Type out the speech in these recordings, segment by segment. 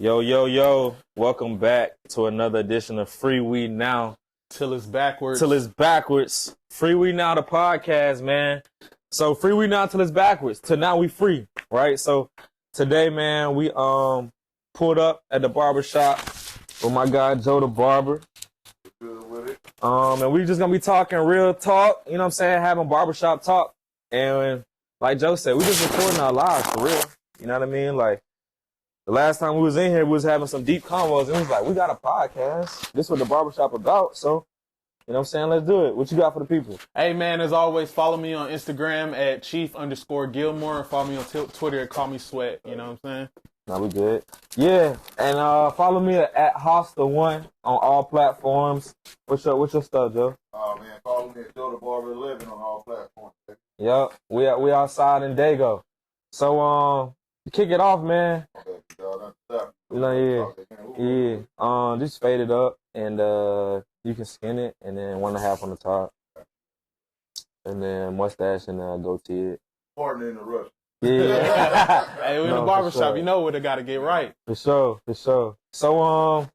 Yo, yo, yo. Welcome back to another edition of Freewenow. Till it's backwards. Freewenow, the podcast, man. So Freewenow till it's backwards. Till now we free, right? So today, man, we pulled up at the barbershop with my guy Joe the Barber. Good with it. And we just gonna be talking real talk, you know what I'm saying? Having barbershop talk. And like Joe said, we just recording our lives for real. You know what I mean? Like, the last time we was in here, we was having some deep convos, and it was like, we got a podcast. This is what the barbershop about, so, you know what I'm saying? Let's do it. What you got for the people? Hey, man, as always, follow me on Instagram at Chief_Gilmore, and follow me on Twitter at Call Me Sweat, you know what I'm saying? Nah, we good. Yeah, and follow me at Hosta1 on all platforms. What's your stuff, Joe? Oh, man, follow me at Joe the Barber 11 on all platforms. Yep, we outside in Dago. So, kick it off, man. You know, yeah. Just fade it up, and you can skin it, and then 1.5 on the top, and then mustache and goatee it. Pardon the interruption. Yeah. Hey, we're in the barbershop. Sure. You know what they got to get right. For sure. So,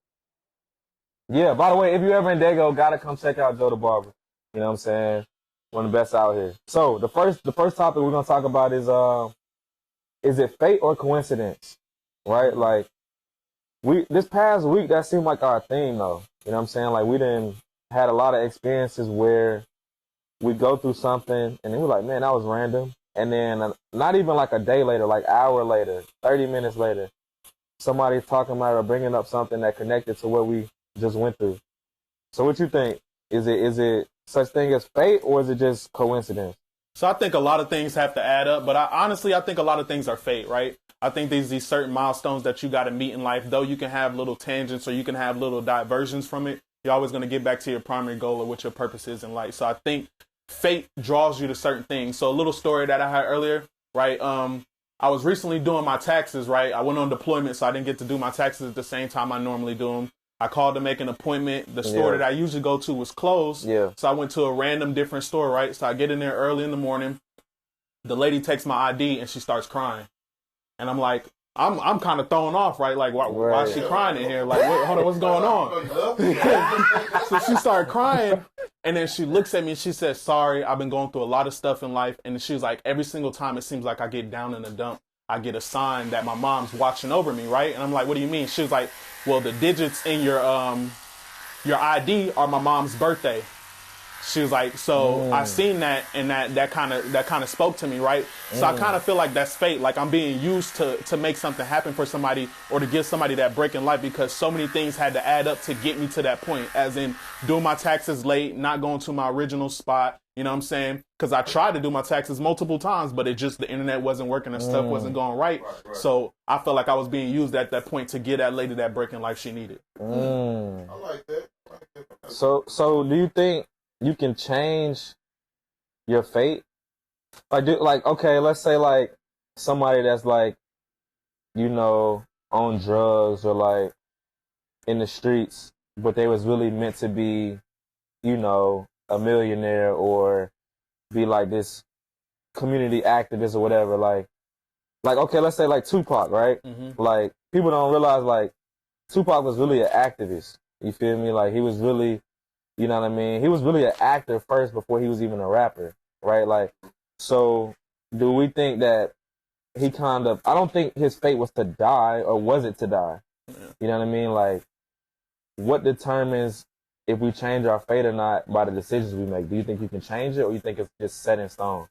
yeah. By the way, if you ever in Dago, gotta come check out Joe the Barber. You know what I'm saying? One of the best out here. So the first topic we're gonna talk about is it fate or coincidence? Right? Like, this past week, that seemed like our theme, though. You know what I'm saying? Like, we done had a lot of experiences where we go through something, and then we're like, man, that was random. And then not even like a day later, like hour later, 30 minutes later, somebody's talking about or bringing up something that connected to what we just went through. So what you think? Is it such thing as fate, or is it just coincidence? So I think a lot of things have to add up, but I think a lot of things are fate, right? I think these certain milestones that you got to meet in life, though you can have little tangents or you can have little diversions from it, you're always going to get back to your primary goal or what your purpose is in life. So I think fate draws you to certain things. So a little story that I had earlier, right? I was recently doing my taxes, right? I went on deployment, so I didn't get to do my taxes at the same time I normally do them. I called to make an appointment. The store that I usually go to was closed. Yeah. So I went to a random different store, right? So I get in there early in the morning. The lady takes my ID and she starts crying. And I'm like, I'm kind of thrown off, right? Like, why is she crying in here? Like, hold on, what's going on? So she started crying, and then she looks at me and she says, sorry, I've been going through a lot of stuff in life. And she was like, every single time it seems like I get down in the dump, I get a sign that my mom's watching over me, right? And I'm like, what do you mean? She was like, well, the digits in your ID are my mom's birthday. She was like, so I seen that, and that kind of spoke to me, right? So I kind of feel like that's fate. Like, I'm being used to make something happen for somebody or to give somebody that break in life, because so many things had to add up to get me to that point, as in doing my taxes late, not going to my original spot. You know what I'm saying? Because I tried to do my taxes multiple times, but the internet wasn't working and stuff wasn't going right. So I felt like I was being used at that point to get that lady that break in life she needed. I like that. So do you think you can change your fate? Like, okay, let's say like somebody that's like, you know, on drugs or like in the streets, but they was really meant to be, you know, a millionaire or be like this community activist or whatever. Like okay, let's say like Tupac, right? Mm-hmm. Like, people don't realize like Tupac was really an activist. You feel me? Like, he was really, you know what I mean? He was really an actor first before he was even a rapper, right? Like, so do we think that I don't think his fate was to die, or was it to die? You know what I mean? Like, what determines if we change our fate or not by the decisions we make? Do you think you can change it, or you think it's just set in stone?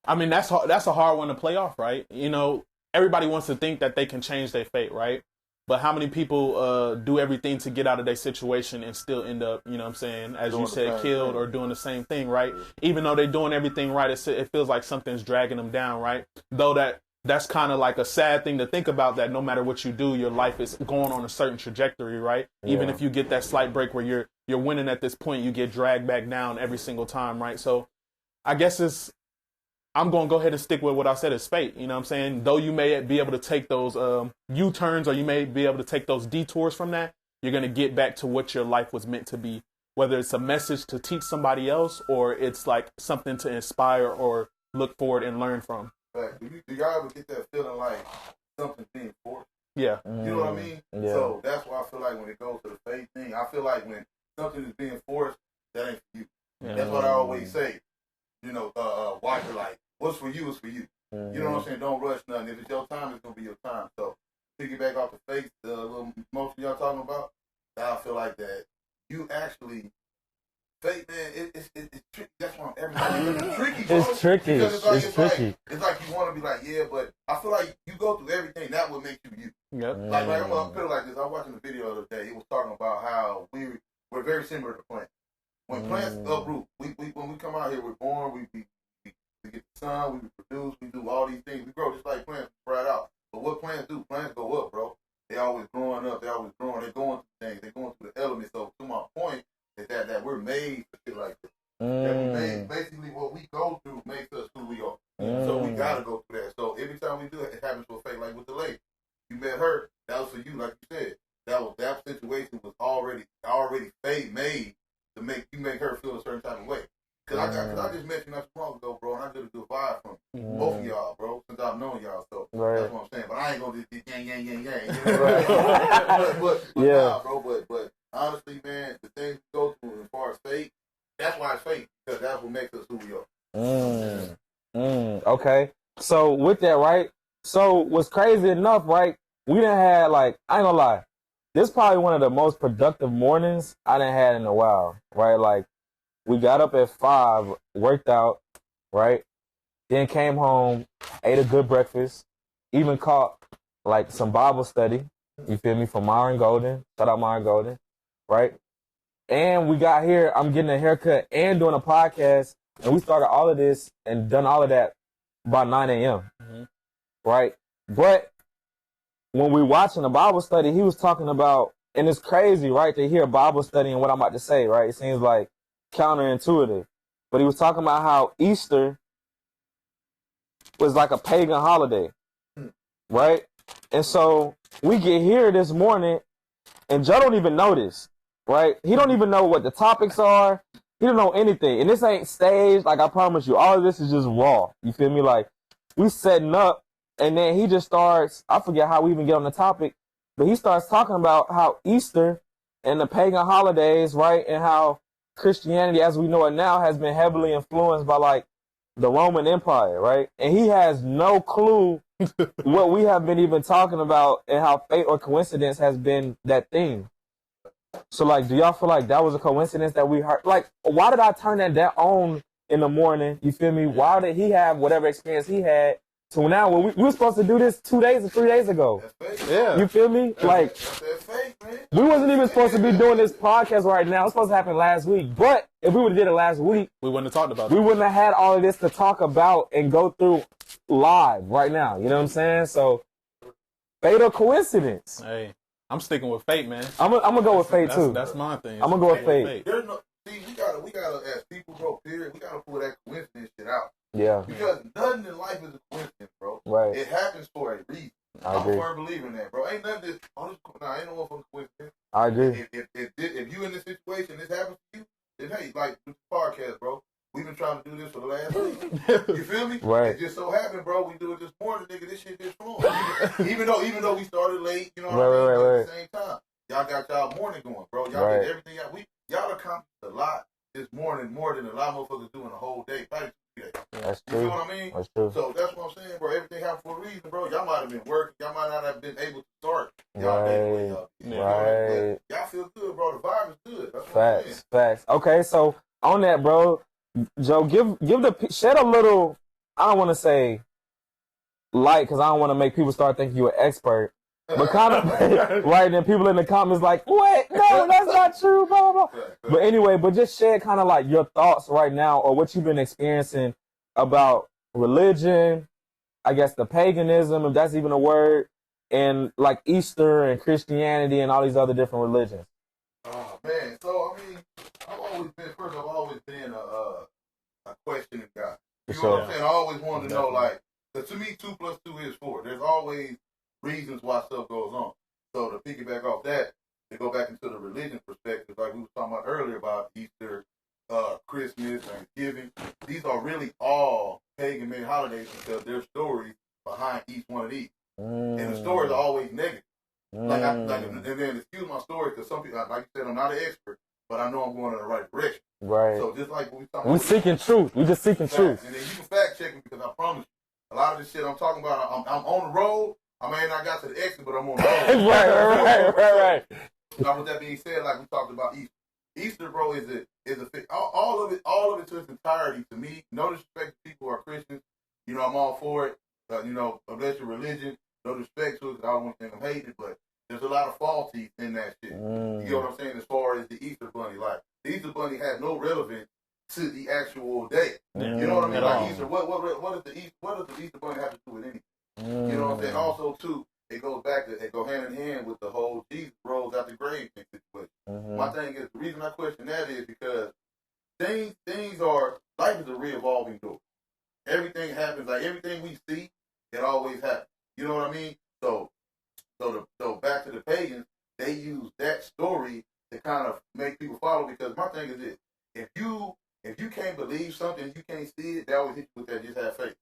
I mean, that's a hard one to play off, right? You know, everybody wants to think that they can change their fate, right? But how many people do everything to get out of their situation and still end up, you know what I'm saying, as you said, killed or doing the same thing, right? Even though they're doing everything right, it feels like something's dragging them down, right? Though that's kind of like a sad thing to think about, that no matter what you do, your life is going on a certain trajectory, right? Yeah. Even if you get that slight break where you're winning at this point, you get dragged back down every single time, right? So I guess I'm going to go ahead and stick with what I said is fate. You know what I'm saying? Though you may be able to take those U-turns, or you may be able to take those detours from that, you're going to get back to what your life was meant to be. Whether it's a message to teach somebody else, or it's like something to inspire or look forward and learn from. Do y'all ever get that feeling like something being forced? Yeah. You know what I mean? Yeah. So that's why I feel like when it goes to the faith thing, I feel like when something is being forced, that ain't for you. Yeah. That's what I always say. You know, watch it like, what's for you is for you. You know what I'm saying? Don't rush nothing. If it's your time, it's going to be your time. So, piggyback off the faith, the little motion y'all talking about, I feel like that you actually, faith, man, it's tricky. That's why it's tricky, bro. It's tricky. It's tricky. It's like you want to be like, yeah, but I feel like you go through everything. That would make you you. Yep. Like I'm going to put it like this. I was watching a video the other day. It was talking about how we're very similar to plants. When plants uproot, when we come out here, we're born, we get the sun, we produce, we do all these things. We grow just like plants spread out. But what plants do? Plants go up, bro. They always growing up. They always growing. They're going through things. They're going through the elements. So to my point is that we're made for shit like this. That we made, basically what we go through makes us who we are. So we gotta go through that. So every time we do it, it happens to a fate. Like with the lady, you met her. That was for you, like you said. That situation was already fate made to make her feel a certain type of way. Cause I just met you not too long ago, bro, and I get a good vibe from both of y'all, bro, since I've known y'all. So that's what I'm saying. But I ain't gonna just yang. You know what I mean? but nah, bro. But honestly, man, the things we go through as far as fate, that's why it's fate, because that's what makes us who we are. Okay. So with that, right? So what's crazy enough, right? We done had like, I ain't gonna lie, this is probably one of the most productive mornings I done had in a while, right? Like, we got up at 5, worked out, right? Then came home, ate a good breakfast, even caught like some Bible study, you feel me, from Myron Golden. Shout out Myron Golden, right? And we got here, I'm getting a haircut and doing a podcast, and we started all of this and done all of that by 9 a.m., right? But when we watching the Bible study, he was talking about, and it's crazy, right, to hear Bible study and what I'm about to say, right? It seems like counterintuitive. But he was talking about how Easter was like a pagan holiday, right? And so we get here this morning, and Joe don't even know this, right? He don't even know what the topics are. He don't know anything. And this ain't staged. Like, I promise you, all of this is just raw. You feel me? Like, we setting up, and then he just starts, I forget how we even get on the topic, but he starts talking about how Easter and the pagan holidays, right, and how Christianity, as we know it now, has been heavily influenced by, like, the Roman Empire, right? And he has no clue what we have been even talking about and how fate or coincidence has been that thing. So, like, do y'all feel like that was a coincidence that we heard? Like, why did I turn that on in the morning? You feel me? Why did he have whatever experience he had? So now we were supposed to do this 2 days or 3 days ago. Yeah. You feel me? Like, we wasn't even supposed to be doing this podcast right now. It was supposed to happen last week. But if we would have did it last week, we wouldn't have talked about it. We wouldn't have had all of this to talk about and go through live right now. You know what I'm saying? So, fate or coincidence? Hey, I'm sticking with fate, man. I'm gonna go with fate too. That's my thing. I'm gonna go with fate. There's no, see, we gotta, as people, bro, period, we gotta pull that coincidence shit out. Yeah. Because nothing in life is a coincidence, bro. Right. It happens for a reason. I'm a firm believer in that, bro. Ain't nothing this, ain't no motherfucking coincidence. I agree. If you in this situation, this happens to you, then hey, like this podcast, bro. We've been trying to do this for the last week. You feel me? Right. It just so happened, bro. We do it this morning, nigga. This shit just flowing. even though we started late, you know what I mean? But at the same time, y'all got y'all morning going, bro. Y'all did everything y'all accomplished a lot this morning, more than a lot of motherfuckers do in a whole day. Probably 2 days. That's true. true. You know what I mean? That's true. So that's what I'm saying, bro. Everything happened for a reason, bro. Y'all might have been working. Y'all might not have been able to start y'all day the way y'all did. Right. Y'all feel good, bro. The vibe is good. That's what I'm saying. Facts. Okay, so on that, bro, Joe, shed a little, I don't want to say light, because I don't want to make people start thinking you're an expert. But kind of, right, then people in the comments like, what? No, that's not true, blah, blah, blah. But anyway, just share kind of like your thoughts right now or what you've been experiencing about religion, I guess the paganism, if that's even a word, and like Easter and Christianity and all these other different religions. Oh, man. So, I mean, I've always been a questioning guy. You know what I'm saying? I always wanted to know, like, to me, 2 + 2 is 4. There's always reasons why stuff goes on. So to piggyback off that, to go back into the religion perspective, like we were talking about earlier about Easter, Christmas, Thanksgiving, these are really all pagan made holidays because there's stories behind each one of these. And the stories are always negative. and then excuse my story because some people, like you said, I'm not an expert, but I know I'm going in the right direction. Right. So just like when we seeking truth. We just seeking truth. And then you can fact check me because I promise you, a lot of this shit I'm talking about, I'm on the road. I may not got to the exit, but I'm on the road. right. Now, with that being said, like we talked about Easter. Easter, bro, is all of it to its entirety to me. No disrespect to people who are Christians. You know, I'm all for it. You know, unless your religion, no respect to it. I don't want to think I'm hating it, but there's a lot of faulty in that shit. You get what I'm saying? As far as the Easter Bunny, like the Easter Bunny has no relevance to the actual day. You know what I mean? Like Easter, what does the Easter Bunny have to do with anything? You know what I'm saying? Also, too, it goes hand in hand with the whole Jesus rose out the grave thing situation. My thing is, the reason I question that is because things are, life is a re-evolving door. Everything happens, like everything we see, it always happens. You know what I mean? So back to the pagans, they use that story to kind of make people follow, because my thing is this: if you can't believe something, you can't see it, that always hit you with that just have faith.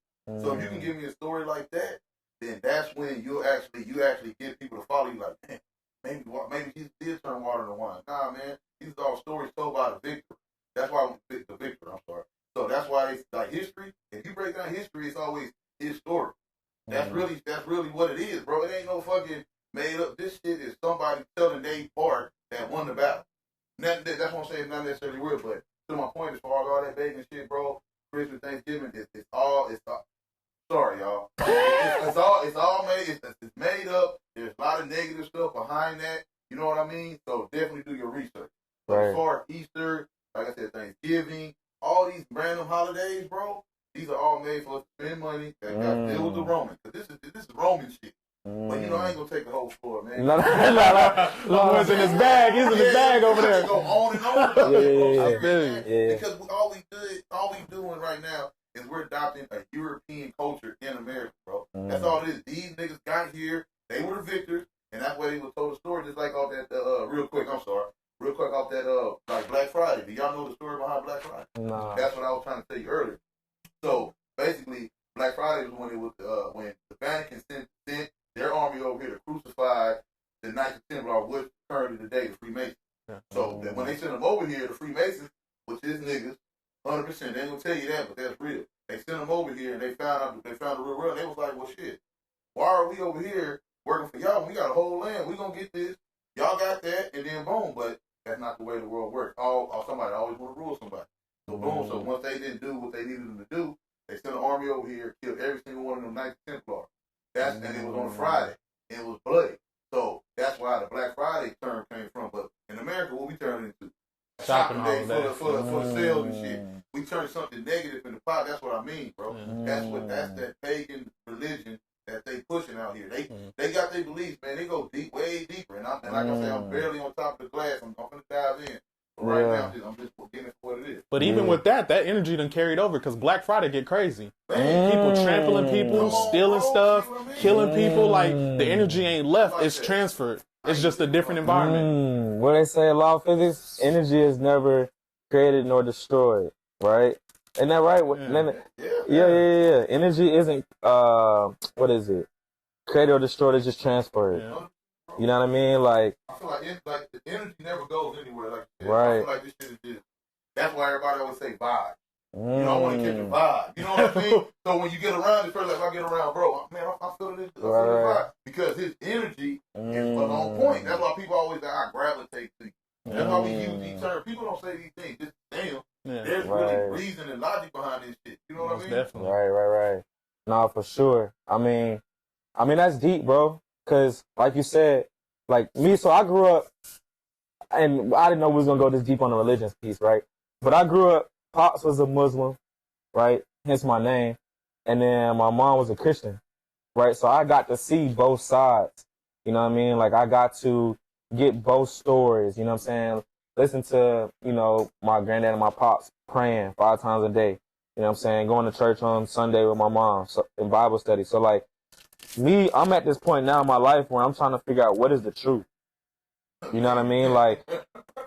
So if you can give me a story like that, then that's when you actually get people to follow you. Like, man, maybe Jesus did turn water into wine. Nah, man, these are all stories told by the victor. That's why the victor. I'm sorry. So that's why it's like history. If you break down history, it's always his story. That's really what it is, bro. It ain't no fucking made up. This shit is somebody telling their part that won the battle. That's what I'm saying. It's not necessarily real, but to my point, as far as all that bacon shit, bro, Christmas, Thanksgiving, it's all. Sorry, y'all. It's all made. It's made up. There's a lot of negative stuff behind that. You know what I mean? So definitely do your research. But as far as Easter, like I said, Thanksgiving, all these random holidays, bro, these are all made for us to spend money. That got to deal with the Romans. Because this is Roman shit. But you know, I ain't gonna take the whole floor, man. No, in his bag. He's in his bag over there. Go on and on. Yeah. Because all we doing right now is we're adopting a European culture in America, bro. That's all it is. These niggas got here. They were the victors, and that's why they were told the story. Just like off that, real quick off that, like Black Friday. Do y'all know the story behind Black Friday? No. That's what I was trying to tell you earlier. So basically, Black Friday was when it was when the Vatican sent their army over here to crucify the Knights of Templar, which currently today the Freemasons. So when they sent them over here, the Freemasons, which is niggas, 100%. They ain't gonna tell you that, but that's real. They sent them over here and they found the real world. They was like, well, shit, why are we over here working for y'all? We got a whole land. We gonna get this. Y'all got that, and then boom. But that's not the way the world works. Somebody always want to rule somebody. So boom. So once they didn't do what they needed them to do, they sent an army over here, killed every single one of them Knights of Templar. And it was on a Friday. And it was bloody. So that's why the Black Friday term came from. But in America, what we turned into? Shopping day for the sales and shit. We turned something negative in the pot. That's what I mean, bro. That's that pagan religion that they pushing out here. They got their beliefs, man. They go deep, way deeper. And like I say, I'm barely on top of the glass. I'm gonna dive in. But right now, I'm just getting it for what it is. But even with that energy done carried over because Black Friday get crazy. People trampling people, stealing stuff, killing people. Like the energy ain't left; it's transferred. It's just a different environment. What they say in law of physics, energy is never created nor destroyed, right? Isn't that right? Yeah. Energy isn't, what is it? Created or destroyed, it's just transferred. Yeah. You know what I mean? Like, I feel like the energy never goes anywhere. Like, right. I feel like this shit is just, that's why everybody always say vibe. You know, I want to catch a vibe. You know what I mean? So when you get around, it's first like, if I get around, bro, man, I feel this vibe. Because his energy is on point. That's why people always say, I gravitate to you. That's why we use these terms. People don't say these things. Just damn. Yeah. There's really reason and logic behind this shit. You know what I mean? Definitely. Right. No, for sure. I mean, that's deep, bro. Because, like you said, like me, so I grew up, and I didn't know we was going to go this deep on the religious piece, right? But I grew up, Pops was a Muslim, right? Hence my name. And then my mom was a Christian, right? So I got to see both sides. You know what I mean? Like, I got to get both stories, you know what I'm saying? Listen to, you know, my granddad and my pops praying 5 times a day. You know what I'm saying? Going to church on Sunday with my mom in Bible study. So, like, me, I'm at this point now in my life where I'm trying to figure out what is the truth. You know what I mean? Like,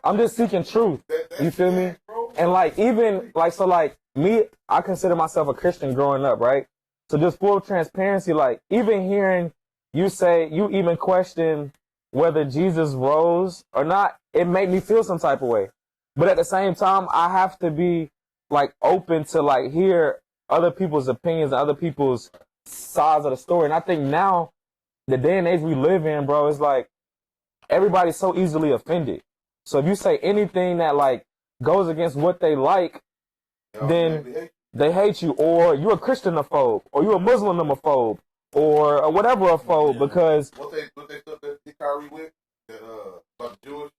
I'm just seeking truth. You feel me? And, like, even, like, so, like, me, I consider myself a Christian growing up, right? So just full transparency, like, even hearing you say, you even question whether Jesus rose or not, it made me feel some type of way. But at the same time, I have to be like open to like hear other people's opinions and other people's sides of the story. And I think now, the day and age we live in, bro, is like everybody's so easily offended. So if you say anything that like goes against what they like, then they hate you, or you're a Christianophobe, or you're a Muslimophobe, or whatever a phobe, because what they stuff that Kyrie with that about the Jewish.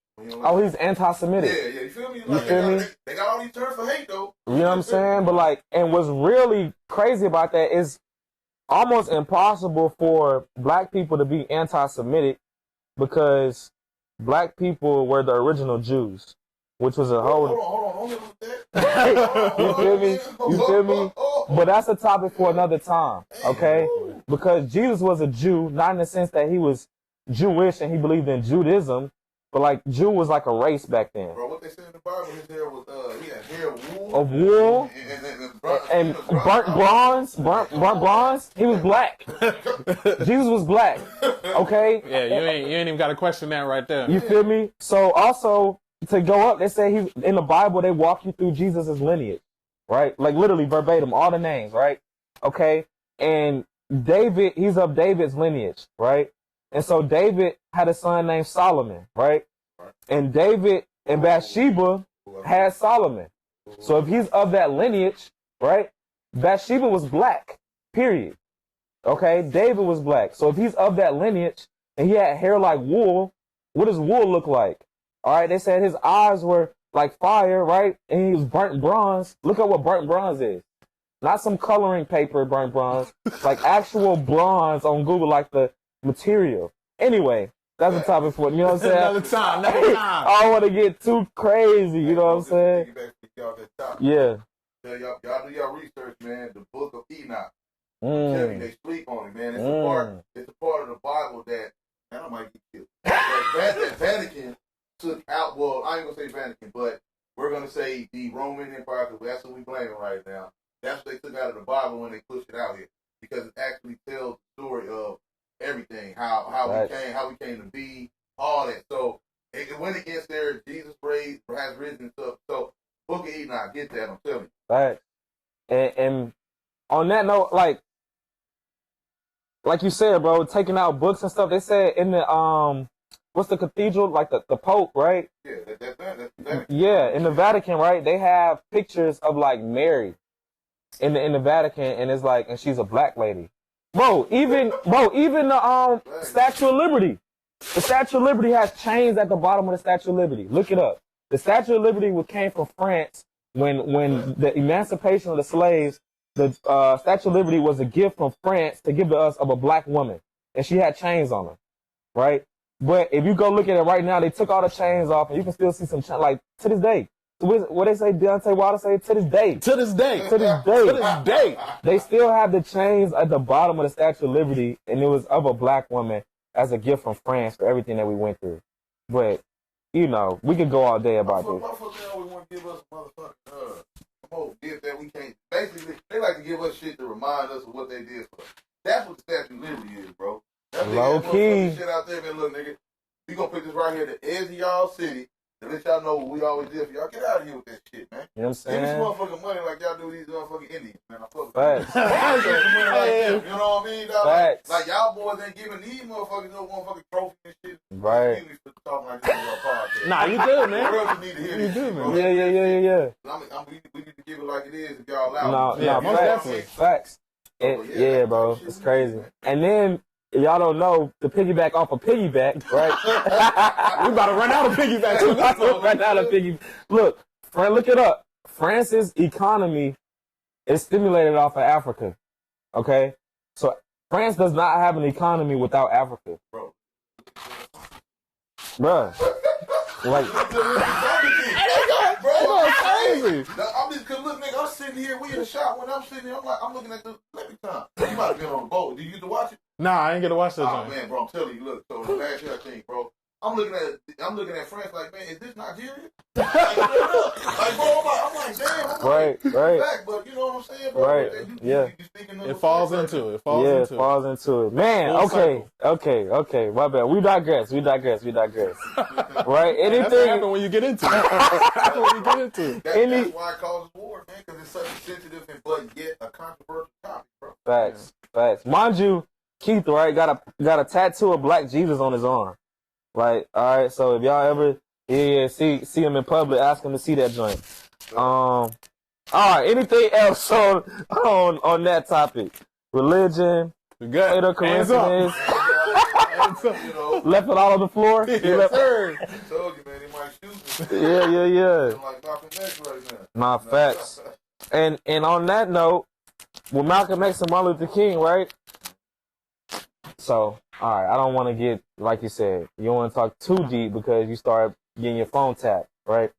Oh, he's anti-Semitic. Yeah, you feel me? You feel me? They got all these terms for hate though. You know what I'm saying? But like, and what's really crazy about that is almost impossible for black people to be anti-Semitic because black people were the original Jews, which was a whole. Hold on. You feel me? You feel me? But that's a topic for another time, okay? Because Jesus was a Jew, not in the sense that he was Jewish and he believed in Judaism, but like Jew was like a race back then. Bro, what they said in the Bible, his hair was he had hair of wool. Of wool and burnt bronze. He was black. Jesus was black. Okay? Yeah, you ain't even got to question that right there. You feel me? So also to go up, they say he in the Bible they walk you through Jesus' lineage, right? Like literally verbatim, all the names, right? Okay? And David, he's of David's lineage, right? And so David had a son named Solomon, right? And David and Bathsheba had Solomon. So if he's of that lineage, right? Bathsheba was black, period. Okay? David was black. So if he's of that lineage and he had hair like wool, what does wool look like? All right? They said his eyes were like fire, right? And he was burnt bronze. Look at what burnt bronze is. Not some coloring paper burnt bronze, like actual bronze on Google, like the material. Anyway, that's a topic for, you know what I'm saying? Another time. I don't want to get too crazy, you know what I'm saying? Yeah. Y'all do y'all research, man. The book of Enoch. Tell you, they sleep on it, man. It's a part of the Bible that, man, I might get killed. That Vatican took out, well, I ain't going to say Vatican, but we're going to say the Roman Empire, because that's what we blaming right now. That's what they took out of the Bible when they pushed it out here, because it actually tells the story of everything, how we came to be, all that. So it went against their Jesus has risen and stuff. So Book of Enoch, get that, I'm telling you. Right. And on that note, like you said, bro, taking out books and stuff, they said in the what's the cathedral, like the Pope, right? Yeah, that's yeah, in the Vatican, right? They have pictures of like Mary in the Vatican, and it's like, and she's a black lady. Bro, even the Statue of Liberty. The Statue of Liberty has chains at the bottom of the Statue of Liberty. Look it up. The Statue of Liberty came from France when the emancipation of the slaves. The Statue of Liberty was a gift from France to give to us of a black woman, and she had chains on her, right? But if you go look at it right now, they took all the chains off, and you can still see some like to this day. What they say, Deontay Wilder say, to this day. To this day. To this day. To this day. They still have the chains at the bottom of the Statue of Liberty, and it was of a black woman as a gift from France for everything that we went through. But, you know, we could go all day about this. Motherfuckers always want to give us motherfucking gift that we can't. Basically, they like to give us shit to remind us of what they did for us. That's what the Statue of Liberty is, bro. That's low key. Shit out there, man. Look, nigga, we gonna put this right here, the edge of y'all city. To let y'all know what we always did for y'all. Get out of here with that shit, man. You know what I'm saying? Give me some motherfucking money like y'all do these motherfucking Indians, man. I fuck with Facts. you know what I mean, dog? Facts. Like y'all boys ain't giving these motherfuckers no motherfucking trophy and shit. Right. You need to talk like this on your podcast. Nah, you good, man. The world need to hear You this do, shit, man. bro. Yeah. We need to give it like it is if y'all allow it. No, most definitely. Facts. Yeah, bro. It's crazy. And then, y'all don't know, to piggyback off of piggyback, right? We about to run out of piggyback too. Run out of piggyback. Look, look it up. France's economy is stimulated off of Africa. Okay? So France does not have an economy without Africa. Bro. Bruh. Like, bro, crazy. I'm just, cause look, nigga, I'm sitting here, we in the shop, when I'm sitting here, I'm looking at the every time. You might have been on the boat. Did you get to watch it? Nah, I ain't get to watch that. Oh, man, bro, I'm telling you, look, so last year, I think, bro, I'm looking at France like, man, is this Nigeria? Like, bro, I'm like, damn. Right. Back, but you know what I'm saying, bro? Right. You It falls into it. It falls into it. Man, okay. My bad. We digress. Right? That's what happens when you get into it. That's what you get into. That's why it causes war, man, because it's such a sensitive but yet a controversial topic, bro. Facts. Mind you, Keith, right, got a tattoo of Black Jesus on his arm. Like, all right, so if y'all ever see him in public, ask him to see that joint. All right, anything else on that topic? Religion, Plato Corinthians, left it all on the floor. Yes, sir. I told you, man, he might shoot me. Yeah. Like Malcolm X right now. Nah, facts. And on that note, with Malcolm X and Martin Luther King, right? So, all right, I don't want to get, like you said, you don't want to talk too deep because you start getting your phone tapped, right?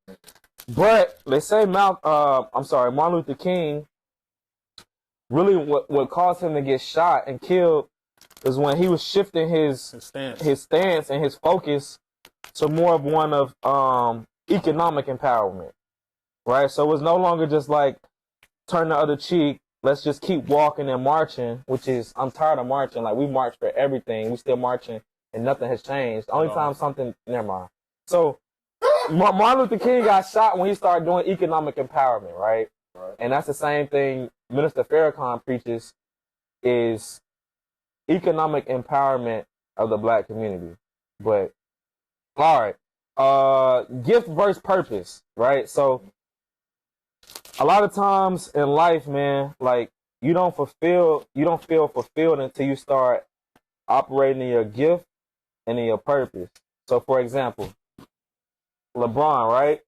But they say Martin Luther King, really what caused him to get shot and killed is when he was shifting his stance and his focus to more of one of economic empowerment, right? So it was no longer just like turn the other cheek. Let's just keep walking and marching, which is, I'm tired of marching. Like, we march for everything. We still marching, and nothing has changed. The only time never mind. So, Martin Luther King got shot when he started doing economic empowerment, right? And that's the same thing Minister Farrakhan preaches, is economic empowerment of the Black community. But, all right. Gift versus purpose, right? So, a lot of times in life, man, like, you don't feel fulfilled until you start operating in your gift and in your purpose. So, for example, LeBron, right?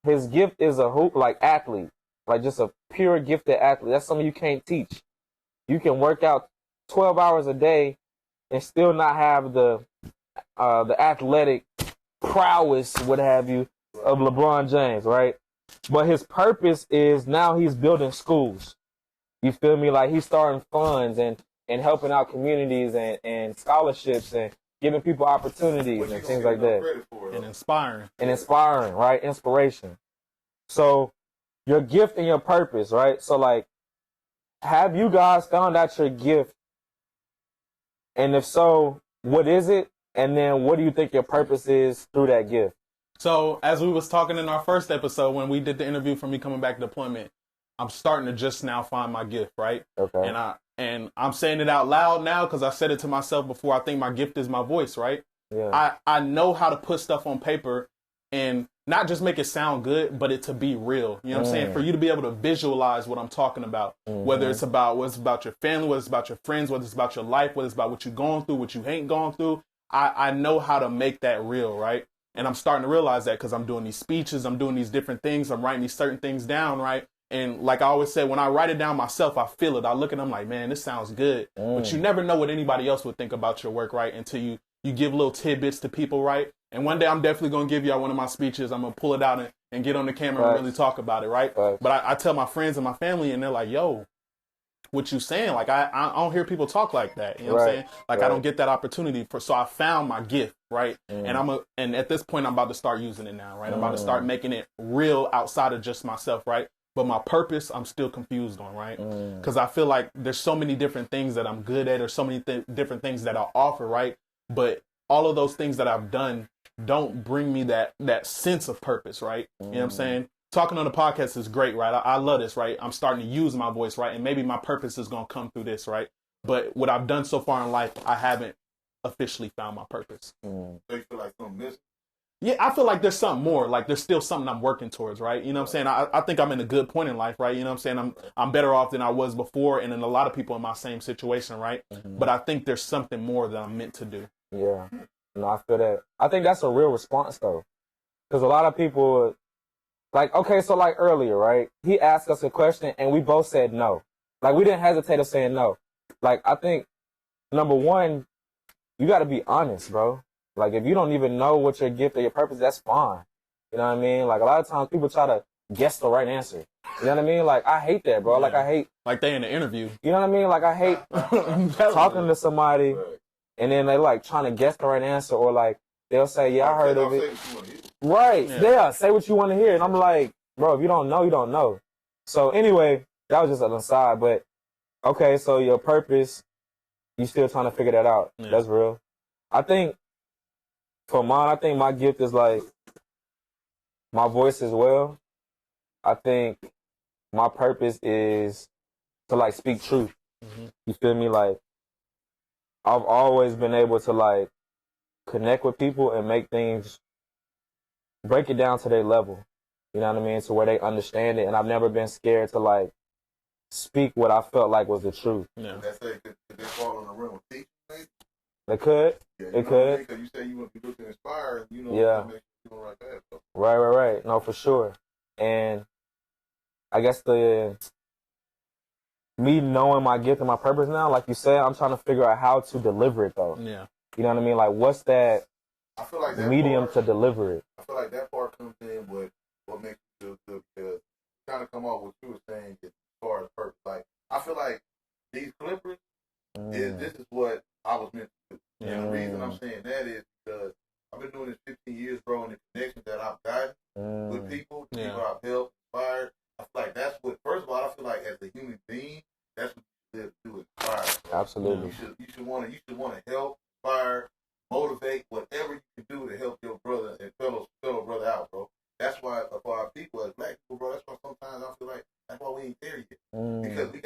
His gift is a athlete, like just a pure gifted athlete. That's something you can't teach. You can work out 12 hours a day and still not have the athletic prowess, what have you, of LeBron James, right? But his purpose is now he's building schools. You feel me? Like, he's starting funds and helping out communities and scholarships and giving people opportunities and things like that. And inspiring. Right? Inspiration. So, your gift and your purpose, right? So, like, have you guys found out your gift? And if so, what is it? And then what do you think your purpose is through that gift? So, as we was talking in our first episode when we did the interview for me coming back to deployment, I'm starting to just now find my gift, right? Okay. And I'm saying it out loud now because I said it to myself before. I think my gift is my voice, right? Yeah. I know how to put stuff on paper and not just make it sound good, but it to be real. You know what I'm saying? For you to be able to visualize what I'm talking about, whether it's about what's about your family, whether it's about your friends, whether it's about your life, whether it's about what you're going through, what you ain't going through. I know how to make that real, right? And I'm starting to realize that because I'm doing these speeches, I'm doing these different things, I'm writing these certain things down, right? And like I always say, when I write it down myself, I feel it. I look at them like, man, this sounds good. But you never know what anybody else would think about your work, right? Until you give little tidbits to people, right? And one day I'm definitely going to give y'all one of my speeches. I'm going to pull it out and get on the camera and really talk about it, right? But I tell my friends and my family, and they're like, yo, what you saying? Like, I don't hear people talk like that. You know what I'm saying? Like, I don't get that opportunity so I found my gift, right? And at this point, I'm about to start using it now, right? I'm about to start making it real outside of just myself, right? But my purpose, I'm still confused on, right? Because I feel like there's so many different things that I'm good at, or so many different things that I offer, right? But all of those things that I've done don't bring me that sense of purpose, right? You know what I'm saying? Talking on the podcast is great, right? I love this, right? I'm starting to use my voice, right? And maybe my purpose is going to come through this, right? But what I've done so far in life, I haven't officially found my purpose. So you feel like something missing? Yeah, I feel like there's something more. Like, there's still something I'm working towards, right? You know what I'm saying? I think I'm in a good point in life, right? You know what I'm saying? I'm better off than I was before, and then a lot of people in my same situation, right? But I think there's something more that I'm meant to do. Yeah. No, I feel that. I think that's a real response, though. Because a lot of people, like, okay, so like earlier, right? He asked us a question, and we both said no. Like, we didn't hesitate of saying no. Like, I think, number one, you got to be honest, bro. Like, if you don't even know what your gift or your purpose, that's fine. You know what I mean? Like, a lot of times people try to guess the right answer. You know what I mean? Like, I hate that, bro. Yeah. Like, I hate. Like, they in the interview. You know what I mean? Like, I hate talking to somebody and then they, like, trying to guess the right answer, or, like, they'll say, yeah, I heard of it. Right. Yeah, say what you want to hear. And I'm like, bro, if you don't know, you don't know. So anyway, that was just an aside. But, okay, so your purpose, you still trying to figure that out. Yeah. That's real. I think, for mine, I think my gift is, like, my voice as well. I think my purpose is to, like, speak truth. Mm-hmm. You feel me? Like, I've always been able to, like, connect with people and make things, break it down to their level. You know what I mean? To where they understand it. And I've never been scared to, like, speak what I felt like was the truth. Yeah. That's it. Could they fall in the realm of teaching, maybe? They could. Yeah, it could. Because you say you want people to inspire, you know, yeah. Make people like that. So. Right. No, for sure. And I guess me knowing my gift and my purpose now, like you said, I'm trying to figure out how to deliver it, though. Yeah. You know what I mean? Like, what's that, I feel like that medium part, to deliver it? I feel like that part comes in with what makes you feel good, because kind of come off what you were saying as far as purpose. Like, I feel like these clippers, this is what I was meant to do. And the reason I'm saying that is because I've been doing this 15 years, bro, and the connections that I've gotten with people, the people I've helped, inspired, I feel like that's what, first of all, I feel like as a human being, that's what you live to do, inspire. Bro. Absolutely. You should want to help, inspire, motivate, whatever you can do to help your brother and fellow brother out, bro. That's why for our people as black people, bro, that's why sometimes I feel like that's why we ain't there yet. Because we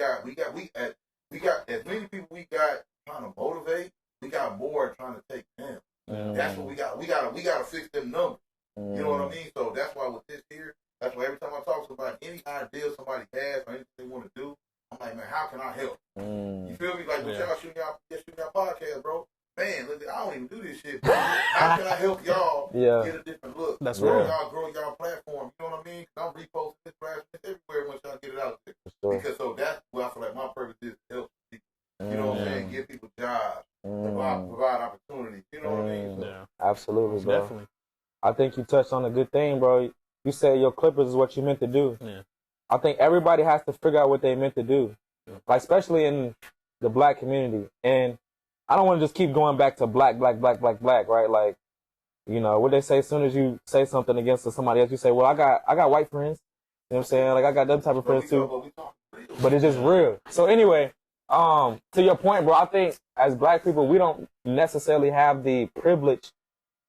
got as many people we got trying to motivate, we got more trying to take them. That's what we got. We gotta fix them numbers. You know what I mean? So that's why with this here, that's why every time I talk to somebody, any idea somebody has or anything they want to do, I'm like, man, how can I help? You feel me? Like, y'all shooting y'all podcast, bro. Man, look, I don't even do this shit. Bro. How can I help y'all get a different look? That's right. Grow y'all platform. You know what I mean? I'm reposting this grass everywhere once y'all get it out there. Sure. Because so that's what I feel like my purpose is, to help people. You know what I'm saying? Give people jobs, provide opportunities. You know what I mean? So, absolutely, bro. Definitely. I think you touched on a good thing, bro. You said your clippers is what you meant to do. Yeah. I think everybody has to figure out what they meant to do, like especially in the black community. And I don't want to just keep going back to black, right? Like, you know, what they say, as soon as you say something against somebody else, you say, well, I got white friends. You know what I'm saying? Like, I got them type of friends too. But it's just real. So anyway, to your point, bro, I think as black people, we don't necessarily have the privilege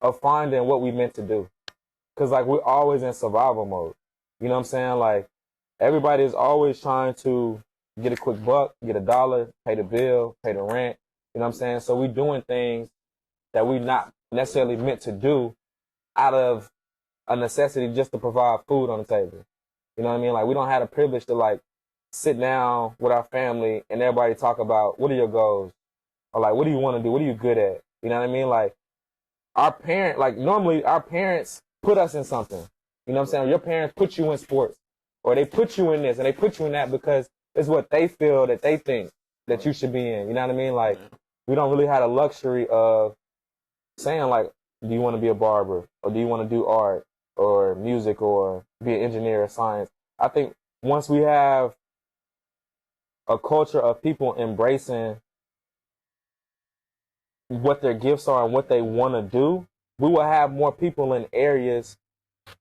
of finding what we meant to do. Because, like, we're always in survival mode. You know what I'm saying? Like, everybody is always trying to get a quick buck, get a dollar, pay the bill, pay the rent. You know what I'm saying? So we doing things that we not necessarily meant to do out of a necessity just to provide food on the table. You know what I mean? Like, we don't have the privilege to, like, sit down with our family and everybody talk about, what are your goals? Or, like, what do you want to do? What are you good at? You know what I mean? Like, normally our parents put us in something. You know what I'm saying? Your parents put you in sports, or they put you in this and they put you in that because it's what they feel that they think that you should be in. You know what I mean? Like, we don't really have the luxury of saying, like, do you want to be a barber, or do you want to do art or music or be an engineer or science? I think once we have a culture of people embracing what their gifts are and what they want to do, we will have more people in areas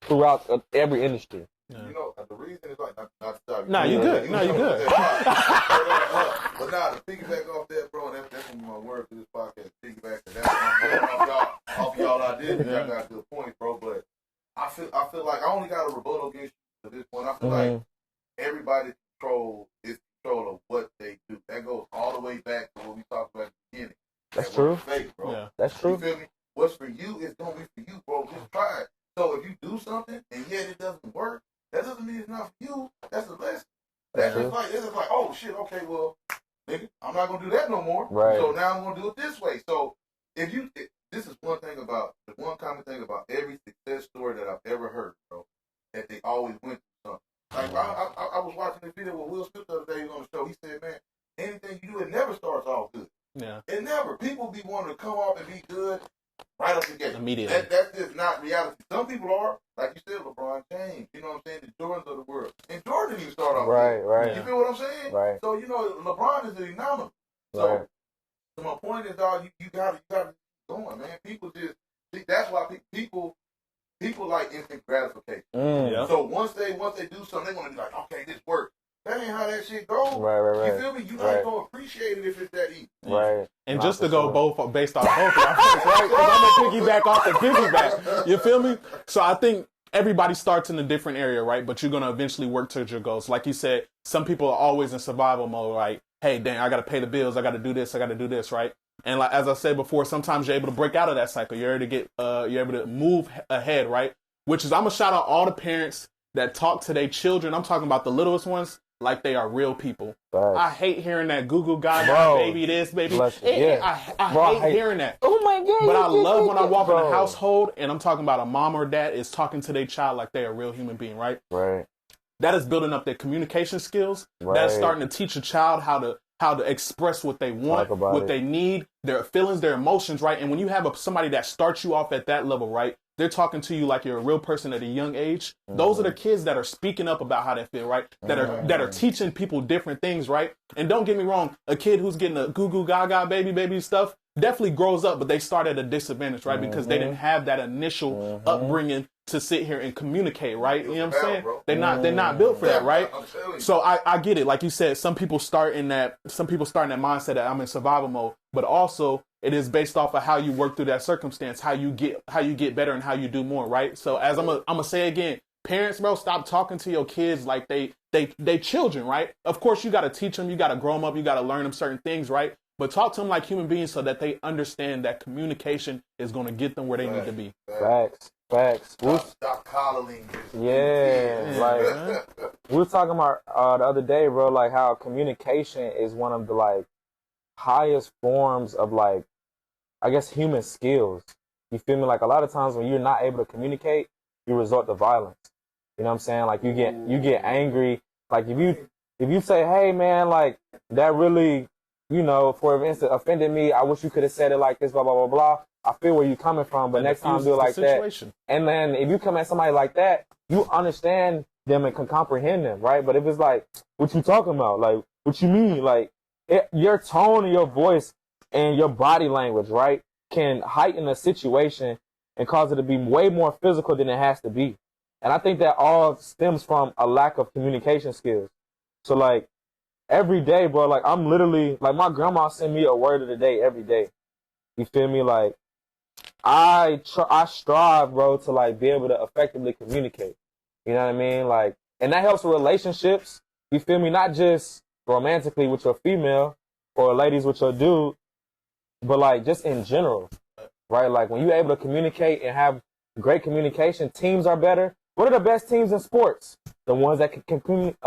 throughout every industry. Yeah. You know, the reason is like, not to stop you. No, you're good. No, you're good. But now, to piggyback off that, bro, and that's one of my words for this podcast, piggyback, and that's off y'all ideas. Y'all got a good point, bro, but I feel like I only got a rebuttal against you at this point. I feel like everybody's control is control of what they do. That goes all the way back to what we talked about at the beginning. That's true. Fake, bro. Yeah. That's true. You feel me? What's for you is going to be for you, bro. Just try it. So if you do something and yet it doesn't work, that doesn't mean it's not for you. That's a lesson. That's just like, oh shit, okay, well, nigga, I'm not gonna do that no more. Right. So now I'm gonna do it this way. So this is the one common thing about every success story that I've ever heard, bro, that they always went through something. Like I was watching this video with Will Smith the other day on the show. He said, man, anything you do, it never starts off good. Yeah. It never. People be wanting to come off and be good right up the gate. Immediately. That's just not reality. Some people are, like you said, LeBron James. You know what I'm saying? The Jordans of the world. And Jordan didn't even start off good. Right. You feel what I'm saying? Right. So, you know, LeBron is an anomaly. So my point is, dog, you got to keep going, man. People just, See, that's why people like instant gratification. Mm. So once they do something, they want to be like, okay, this works. That ain't how that shit goes. Right. You feel me? You're not gonna appreciate it if it's that easy. Right. And just to go both based off both of y'all points, right? Because I'm gonna piggyback off the piggyback. You feel me? So I think everybody starts in a different area, right? But you're gonna eventually work towards your goals. Like you said, some people are always in survival mode, like, hey, dang, I gotta pay the bills, I gotta do this, right? And like as I said before, sometimes you're able to break out of that cycle. You're able to move ahead, right? Which is, I'm gonna shout out all the parents that talk to their children. I'm talking about the littlest ones like they are real people. Right. I hate hearing that Google Gaga, baby this, baby. Yeah. I hate hearing that. Oh my God. But I love when I walk in a household and I'm talking about a mom or dad is talking to their child like they're a real human being, right? Right. That is building up their communication skills. Right. That's starting to teach a child how to express what they want, what they need, their feelings, their emotions, right? And when you have somebody that starts you off at that level, right? They're talking to you like you're a real person at a young age. Mm-hmm. Those are the kids that are speaking up about how they feel, right? That are teaching people different things, right? And don't get me wrong, a kid who's getting a goo goo gaga baby stuff definitely grows up, but they start at a disadvantage, right? Because they didn't have that initial upbringing to sit here and communicate, right? You know what I'm saying? They're not built for that, right? So I get it. Like you said, some people start in that mindset that I'm in survival mode, but also it is based off of how you work through that circumstance, how you get better and how you do more, right? So as I'm gonna say again, parents, bro, stop talking to your kids like they children, right? Of course, you got to teach them, you got to grow them up, you got to learn them certain things, right? But talk to them like human beings so that they understand that communication is going to get them where they need to be. Facts. Stop coddling. Yeah, like we were talking about the other day, bro, like how communication is one of the like highest forms of like, I guess, human skills. You feel me? Like a lot of times when you're not able to communicate, you resort to violence. You know what I'm saying? Like you get angry. Like if you say, hey man, like that really, you know, for instance, offended me. I wish you could have said it like this, blah blah blah blah. I feel where you're coming from, but next time do it like that. And then if you come at somebody like that, you understand them and can comprehend them, right? But if it's like, what you talking about? Like, what you mean? Like, your tone and your voice and your body language, right, can heighten a situation and cause it to be way more physical than it has to be. And I think that all stems from a lack of communication skills. So, like, every day, bro, like, I'm literally, like, my grandma sent me a word of the day every day. You feel me? Like, I strive, bro, to, like, be able to effectively communicate. You know what I mean? Like, and that helps with relationships. You feel me? Not just romantically with your female or ladies with your dude, but, like, just in general, right? Like, when you're able to communicate and have great communication, teams are better. What are the best teams in sports? The ones that can communicate.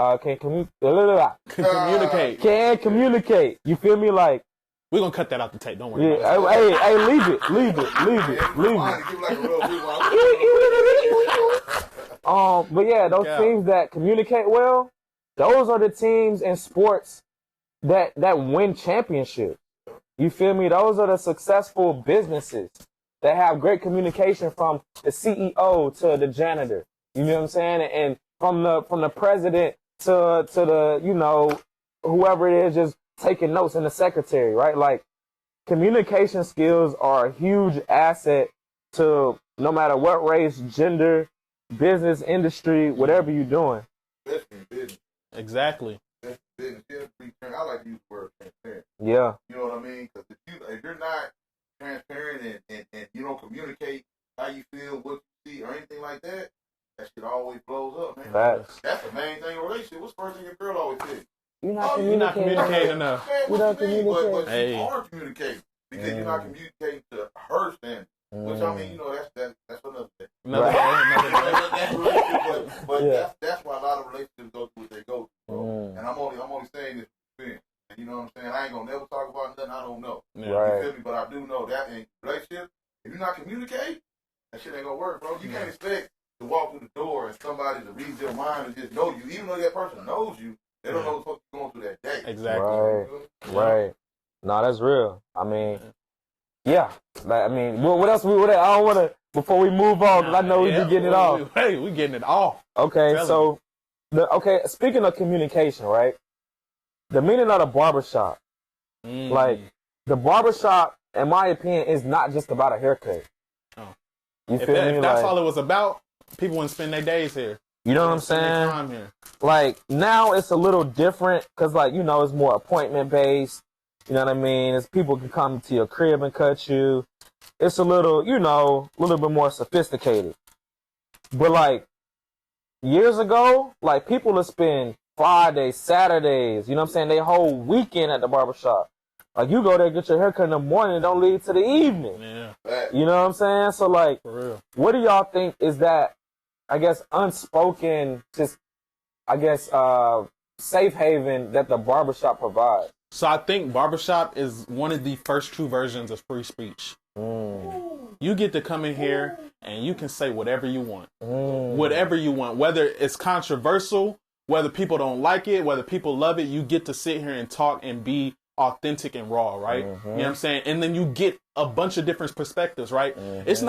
Can communicate. You feel me? Like, we're going to cut that out the tape. Don't worry about it. Hey, leave it. But yeah, those teams that communicate well, those are the teams in sports that win championships. You feel me? Those are the successful businesses that have great communication from the CEO to the janitor. You know what I'm saying? And from the president to the, you know, whoever it is just taking notes and the secretary, right? Like, communication skills are a huge asset to no matter what race, gender, business, industry, whatever you're doing. Especially in business. Exactly. Business. I like to use the word transparent. Yeah. You know what I mean? Because if you're not transparent and you don't communicate how you feel, what you see, or anything like that, that shit always blows up, man. Facts. That's the main thing in a relationship. What's the first thing your girl always says? You're not communicating enough. Man, you don't communicate. But you are communicating because you're not communicating to her standard. Which I mean, you know, that's another thing. That's why a lot of relationships go through what they go through. And I'm only saying this experience. You know what I'm saying? I ain't gonna never talk about nothing I don't know. Right. You feel me? But I do know that in relationship, if you're not communicating, that shit ain't gonna work, bro. You can't expect to walk through the door and somebody to read your mind and just know you, even though that person knows you. They don't know what the fuck you're going through that day. Exactly. Right. No, that's real. I mean, yeah. Like, I mean, what else? I don't want to, before we move on, because I know we be getting it off. Hey, we getting it off. Okay, so, speaking of communication, right? The meaning of the barbershop. Like, the barbershop, in my opinion, is not just about a haircut. Oh. You If feel me? if that's Like, all it was about, people wouldn't spend their days here. you know what I'm Spend their saying? time here. Like, now it's a little different because, like, you know, it's more appointment based. You know what I mean? It's people can come to your crib and cut you. It's a little, you know, a little bit more sophisticated. But, like, years ago, like, people would spend Fridays, Saturdays, you know what I'm saying? They whole weekend at the barbershop. Like, you go there, get your haircut in the morning, don't leave to the evening. Yeah, You know what I'm saying? So, like, for real. what do y'all think is that, I guess, unspoken, just, I guess, safe haven that the barbershop provides? So I think barbershop is one of the first true versions of free speech. You get to come in here and you can say whatever you want. Whatever you want. Whether it's controversial, whether people don't like it, whether people love it, you get to sit here and talk and be authentic and raw, right? You know what I'm saying? And then you get a bunch of different perspectives, right? It's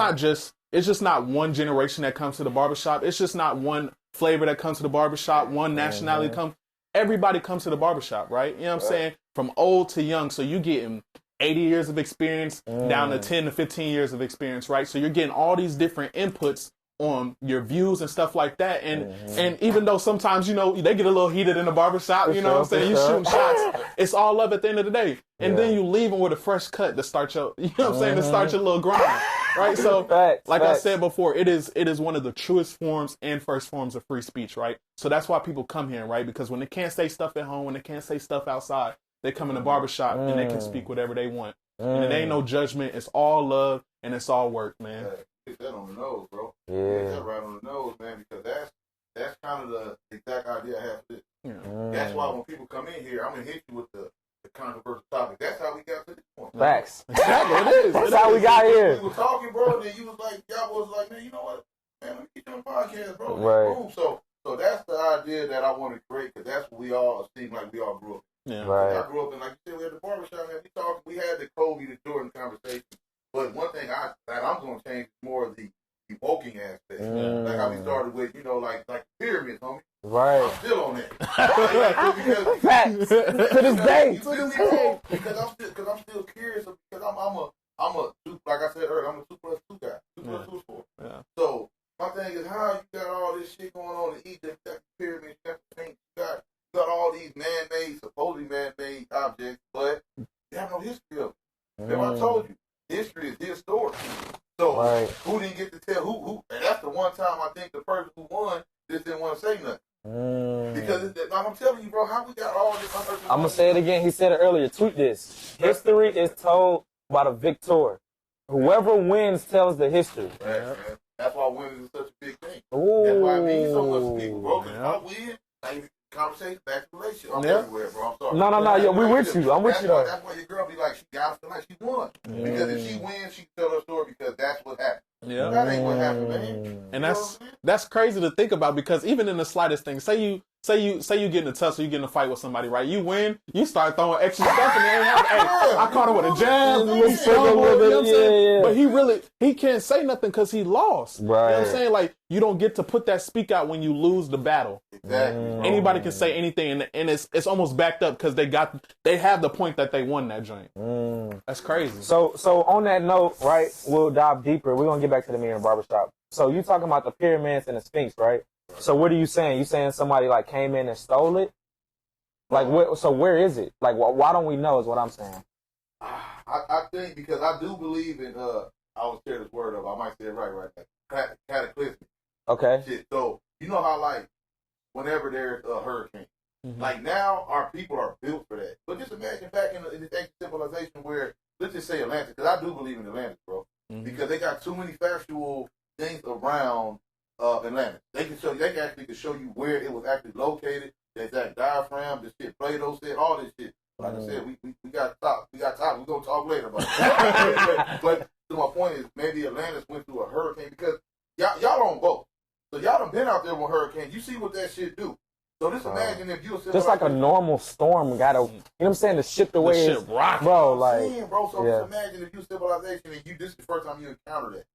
just not one generation that comes to the barbershop. It's just not one flavor that comes to the barbershop, one nationality comes. Everybody comes to the barbershop, right? You know what I'm saying? From old to young. So you getting 80 years of experience down to 10 to 15 years of experience, right? So you're getting all these different inputs on your views and stuff like that. And even though sometimes, you know, they get a little heated in the barbershop, you know what I'm saying? You shooting shots. It's all love at the end of the day. And then you leave them with a fresh cut to start your, you know what I'm saying? To start your little grind, right? So like I said before, it is one of the truest forms and first forms of free speech, right? So that's why people come here, right? Because when they can't say stuff at home, when they can't say stuff outside, they come in the barbershop and they can speak whatever they want. And it ain't no judgment. It's all love and it's all work, man. Hit that on the nose, bro. Yeah. Hit that right on the nose, man, because that's kind of the exact idea I have for this. That's why when people come in here, I'm going to hit you with the controversial topic. That's how we got to this point. Facts. Exactly, it is. That's how we got here. We were talking, bro, and then you was like, y'all was like, man, you know what? Man, let me get you on the podcast, bro. Right. Boom. So that's the idea that I want to create, because that's what we all seem like we all grew up. Yeah. Right. I grew up in, like you said, we had the barbershop, man. We had the Kobe to Jordan conversation. But one thing that I'm going to change is more of the evoking aspect. Like how we started with, you know, like pyramids, homie. Right. I'm still on that. Because, Facts. To this day. Because I'm still curious, because I'm a like I said earlier, I'm a 2+2 guy. 2 plus 2 is 4. Yeah. So my thing is, how you got all this shit going on in Egypt? You got the pyramids, you got the paint, you got all these man-made, supposedly man-made objects, but you have no history of it. Remember I told you, history is his story. So who didn't get to tell who? And that's the one time I think the person who won just didn't want to say nothing. Because I'm telling you, bro, how we got all this. I'm going to say it again. He said it earlier. Tweet this. History is told by the victor. Whoever wins tells the history. Man. That's why winning is such a big thing. Ooh. That's why it means so much to people, bro. Because if I win, like, conversation, back to relationship. I'm everywhere, bro. I'm sorry. No, yo, we with you. I'm with you, though. That's why your girl be like, she got to feel like she won. Because if she wins, she can tell her story because that's what happened. Yeah. That ain't what happened, man. And that's crazy to think about, because even in the slightest thing, say you get in a tussle, you get in a fight with somebody, right? You win, you start throwing extra stuff and they ain't have, hey, I caught him with a jab, you know what I'm saying? But he can't say nothing because he lost. Right. You know what I'm saying? Like, you don't get to put that speak out when you lose the battle. Exactly. Anybody can say anything, and it's almost backed up because they have the point that they won that joint. That's crazy. So on that note, right, we'll dive deeper. We're going to get back to the meeting barbershop. So you talking about the pyramids and the Sphinx, right? So what are you saying? You saying somebody like came in and stole it? Like, so where is it? Like, why don't we know is what I'm saying. I think because I do believe in, I will share this word up. I might say it right now. Cataclysmic. Okay. Shit. So, you know how, like, whenever there's a hurricane, like now our people are built for that. But just imagine back in this ancient civilization where, let's just say Atlantis, because I do believe in Atlantis, bro. Because they got too many factual things around Atlantis. They can actually show you where it was actually located, the exact diaphragm, the shit Plato said, all this shit. Like I said, we got to stop. We're going to talk later about it. but my point is, maybe Atlantis went through a hurricane because y'all don't vote. So y'all done been out there with hurricanes. You see what that shit do. So just imagine if you just like a normal storm gotta, you know what I'm saying, the ship the way it's rock, bro. Like, so just imagine if you civilization and this is the first time you encounter that.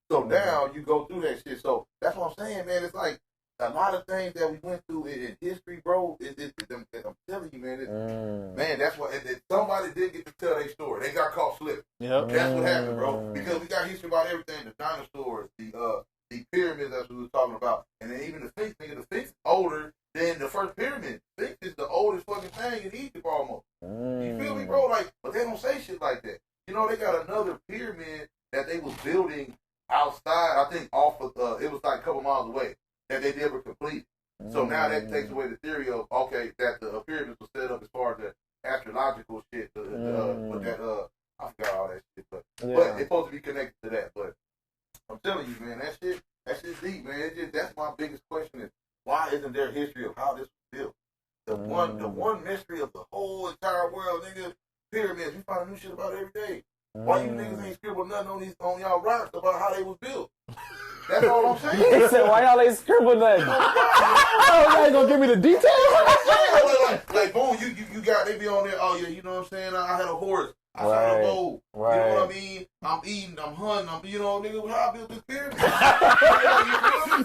So now you go through that shit. So that's what I'm saying, man. It's like a lot of things that we went through in history, bro. I'm telling you, man. Man, that's what. If somebody did get to tell their story, they got caught slipping. Yep. That's what happened, bro. Because we got history about everything: the dinosaurs, the pyramids, as we were talking about, and then even the Sphinx. Nigga, the Sphinx is older than the first pyramid. Sphinx is the oldest fucking thing in Egypt, almost. You feel me, bro? Like, but they don't say shit like that. You know, they got another pyramid that they was building outside. I think off of it was like a couple miles away that they never completed. So now that takes away the theory of okay that the pyramids was set up as far as the astrological shit. With that I forgot all that shit, but it's supposed to be connected to that. But I'm telling you, man, that shit's deep, man. That's my biggest question is why isn't there a history of how this was built? The one mystery of the whole entire world, nigga. Pyramids, we find new shit about it every day. Why you niggas ain't scribbled nothing on y'all rocks about how they was built? That's all I'm saying. He said, why y'all ain't scribbled nothing? Oh, you ain't gonna give me the details? like boom, you got, they be on there, oh yeah, you know what I'm saying? I had a horse. I shot a bow. Right. You know what I mean? I'm eating, I'm hunting, you know, nigga, how I built this pyramid.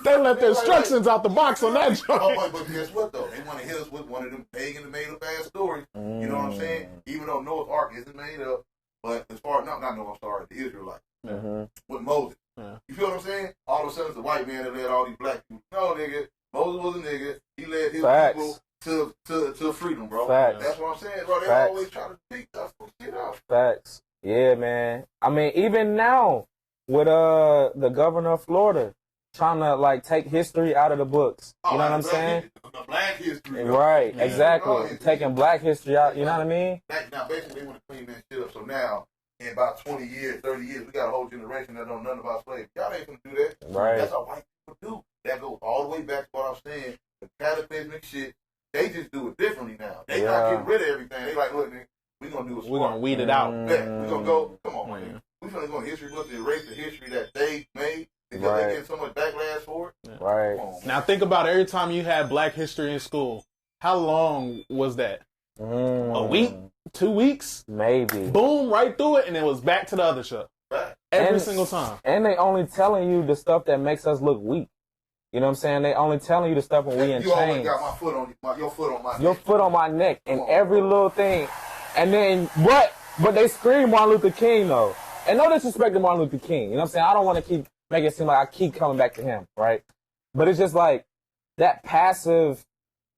They left the instructions out the box on that joint. Oh, but guess what though? They want to hit us with one of them pagan made up ass stories. You know what I'm saying? Even though Noah's Ark isn't made up, but as far as not Noah, I'm sorry, the Israelites with Moses. Yeah. You feel what I'm saying? All of a sudden, it's a white man that led all these black people. No, nigga, Moses was a nigga. He led his people to freedom, bro. Facts. That's what I'm saying, bro. They always try to speak that shit out. Facts. Yeah, man. I mean, even now with the governor of Florida trying to like take history out of the books. You know what I'm saying? The black history. Right. Yeah. Exactly. Taking black history out. You know what I mean? Now, basically, they want to clean that shit up. So now, in about 20 years, 30 years, we got a whole generation that don't know nothing about slavery. Y'all ain't gonna do that. Right. That's how white people do. That goes all the way back to what I was saying. The cataclysmic shit. They just do it differently now. They not getting rid of everything. They like, look, nigga, we gonna do it smart. We're gonna weed it out. Yeah, we gonna go. Come on, man. We gonna go in history books and erase the history that they made because they get so much backlash for it. Right. On, now think about every time you had black history in school. How long was that? A week? 2 weeks? Maybe. Boom, right through it, and it was back to the other shit. Every single time. And they only telling you the stuff that makes us look weak. You know what I'm saying? They only telling you the stuff when we in chains. You always got my foot on your foot on my neck. Your foot on my neck and every little thing. And then, but they scream Martin Luther King though. And no disrespect to Martin Luther King. You know what I'm saying? I don't want to keep making it seem like I keep coming back to him, right? But it's just like that passive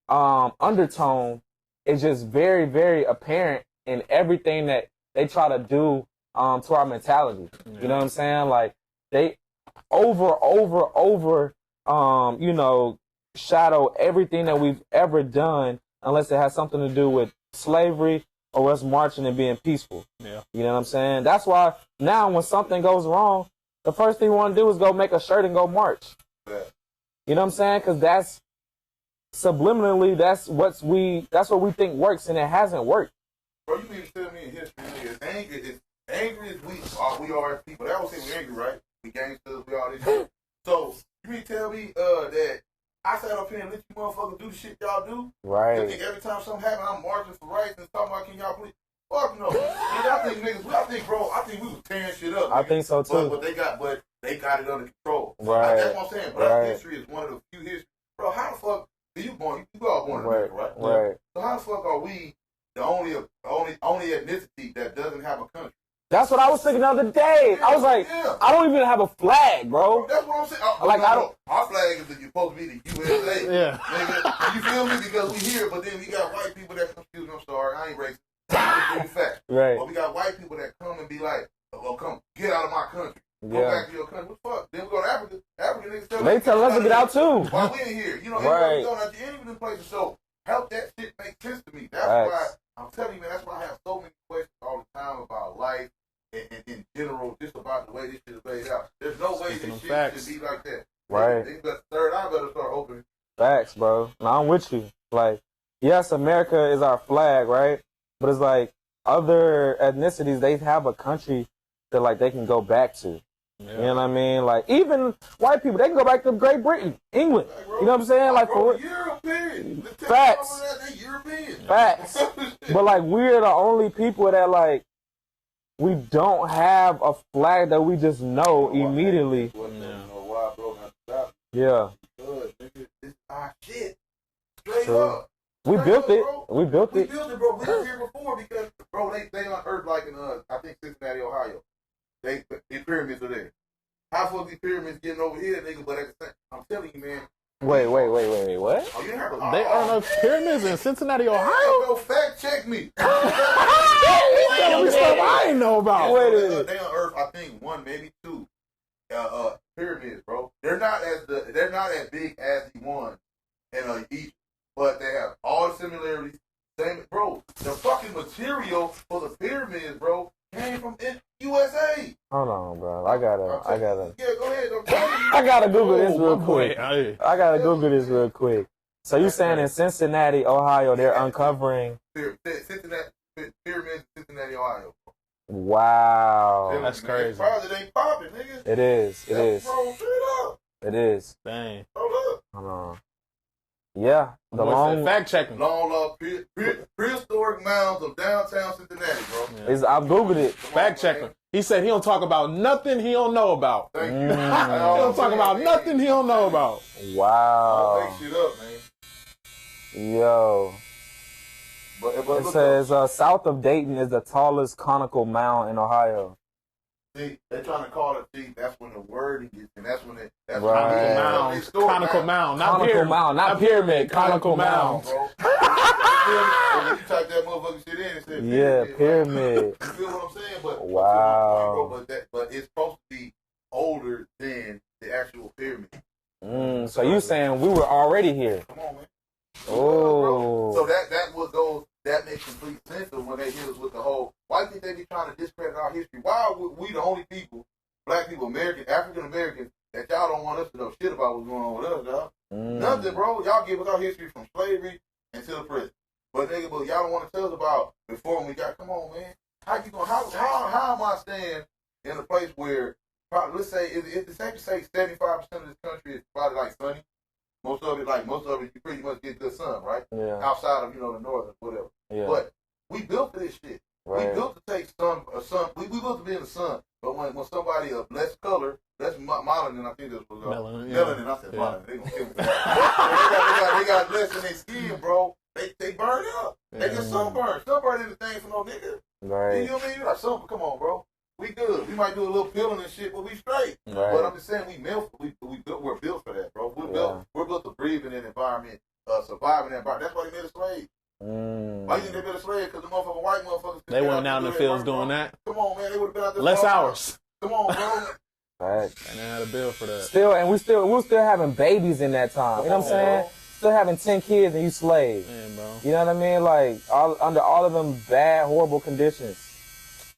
undertone is just very, very apparent in everything that they try to do to our mentality. You know what I'm saying? Like they over you know, shadow everything that we've ever done unless it has something to do with slavery or us marching and being peaceful. Yeah. You know what I'm saying? That's why now when something goes wrong, the first thing we want to do is go make a shirt and go march. Yeah. You know what I'm saying? Because that's subliminally, that's what we think works, and it hasn't worked. Bro, you mean to tell me in history, nigga, as angry as we are as people. They always say we're angry, right? We gangsters, we all this shit. So, you mean to tell me that I sat up here and let you motherfuckers do the shit y'all do? Right. You think every time something happens, I'm marching for rights and talking about can y'all please? Fuck no. I think we was tearing shit up. I think so too. But they got it under control. Right. Like, that's what I'm saying. Black history is one of the few histories. Bro, how the fuck you all born in America, right? Right. So how the fuck are we the only ethnicity that doesn't have a country? That's what I was thinking the other day. I was like, I don't even have a flag, bro. That's what I'm saying. Our flag is supposed to be the USA. Yeah. Nigga, you feel me? Because we here, but then we got white people that excuse me, I'm sorry, I ain't racist. I'm fact. Right. But we got white people that come and be like, well, come get out of my country. Go back to your country. What the fuck? Then we go to Africa. African niggas they tell us to get out too. Why we in here? You know, right. We going out to any of them places. So help that shit make sense to me. That's why I'm telling you, man. That's why I have so many questions all the time about life and in general, just about the way this shit is laid out. There's no way this shit should be like that. Right. The third eye better start opening. Facts, bro. No, I'm with you. Like, yes, America is our flag, right? But it's like other ethnicities, they have a country that like they can go back to. Yeah. You know what I mean? Like even white people, they can go back to Great Britain, England. Like, bro, you know what I'm saying? Like for European. Facts. They European. Facts. But like we're the only people that like we don't have a flag that we just know immediately. Yeah. This True. up. We Straight built up, it. bro. We built We it. built it, bro. We were here before because, bro, they unearthed like in I think Cincinnati, Ohio. The pyramids are there. How fuck these pyramids getting over here, nigga? But at the same, I'm telling you, man. Wait, what? Oh, you heard They are no pyramids in Cincinnati, Ohio. Bro, fact check me. Telling me stuff I ain't know about. Wait a minute. They unearthed, I think, one, maybe two pyramids, bro. They're not as big as the one in Egypt, but they have all the similarities. Same, bro. The fucking material for the pyramids, bro, came from USA. Hold on, bro. I gotta. Yeah, go ahead. I gotta Google this real my boy. quick. Hey. I gotta Google this real quick. So you saying in Cincinnati, Ohio, they're uncovering? Cincinnati pyramids, in Cincinnati, Ohio. Wow. That's crazy. Probably ain't popping, nigga. It is. It is. Bro, straight up. It is. Dang. Hold up. Hold on. Yeah. The Boy long. said fact checking. Long prehistoric mounds of downtown Cincinnati, bro. Yeah. Is I googled it. Fact checking. He said he don't talk about nothing he don't know about. Thank you. He don't talk about nothing he don't know about. Don't Wow. make shit up, man. Yo. But It look says south of Dayton is the tallest conical mound in Ohio. see, they're trying to call it. See, that's when the wording is, and that's when Right. Conical mound, not Conical pyramid. mound, not pyramid. Conical mound. bro. When you type that motherfucking shit in, it says Yeah, pyramid. You feel what I'm saying? But Wow. but it's supposed to be older than the actual pyramid. So you saying we were already here? Come on, man. Oh. So that makes complete sense of when they hit us with the whole. Why think they be trying to discredit our history? Why are we the only people, black people, American, African Americans, that y'all don't want us to know shit about what's going on with us, dog? Nothing, bro. Y'all give us our history from slavery until the present. But nigga, y'all don't want to tell us about before when we got. Come on, man. How you gonna? How am I staying in a place where probably, let's say it's safe to say 75% of this country is probably like sunny. Most of it, you pretty much get good sun, right? Yeah. Outside of the north or whatever. Yeah. But we built this shit. Right. We built to take we built to be in the sun. But when somebody of less color, less melanin, I think this was Melanin, yeah. melanin. I said melanin. They gonna kill me. For that. they got less in their skin, bro. They burn up. They get sunburned. Sunburn ain't a thing for no nigga. Right. You know what I mean? You're like, come on, bro. We good. We might do a little peeling and shit, but we straight. Right. But I'm just saying, we're built for that, bro. We're built to breathe in an environment, survive in that environment. That's why they made us slaves. Why you think they made us slaves? Because the motherfucking white motherfuckers. They weren't out in the fields doing that. Come on, man. They would have been out there. Less for all hours. Come on, bro. Right. And they had a bill for that. We're still having babies in that time. You know what I'm saying? Still having 10 kids and you slave. Man, bro. You know what I mean? Like under all of them bad, horrible conditions.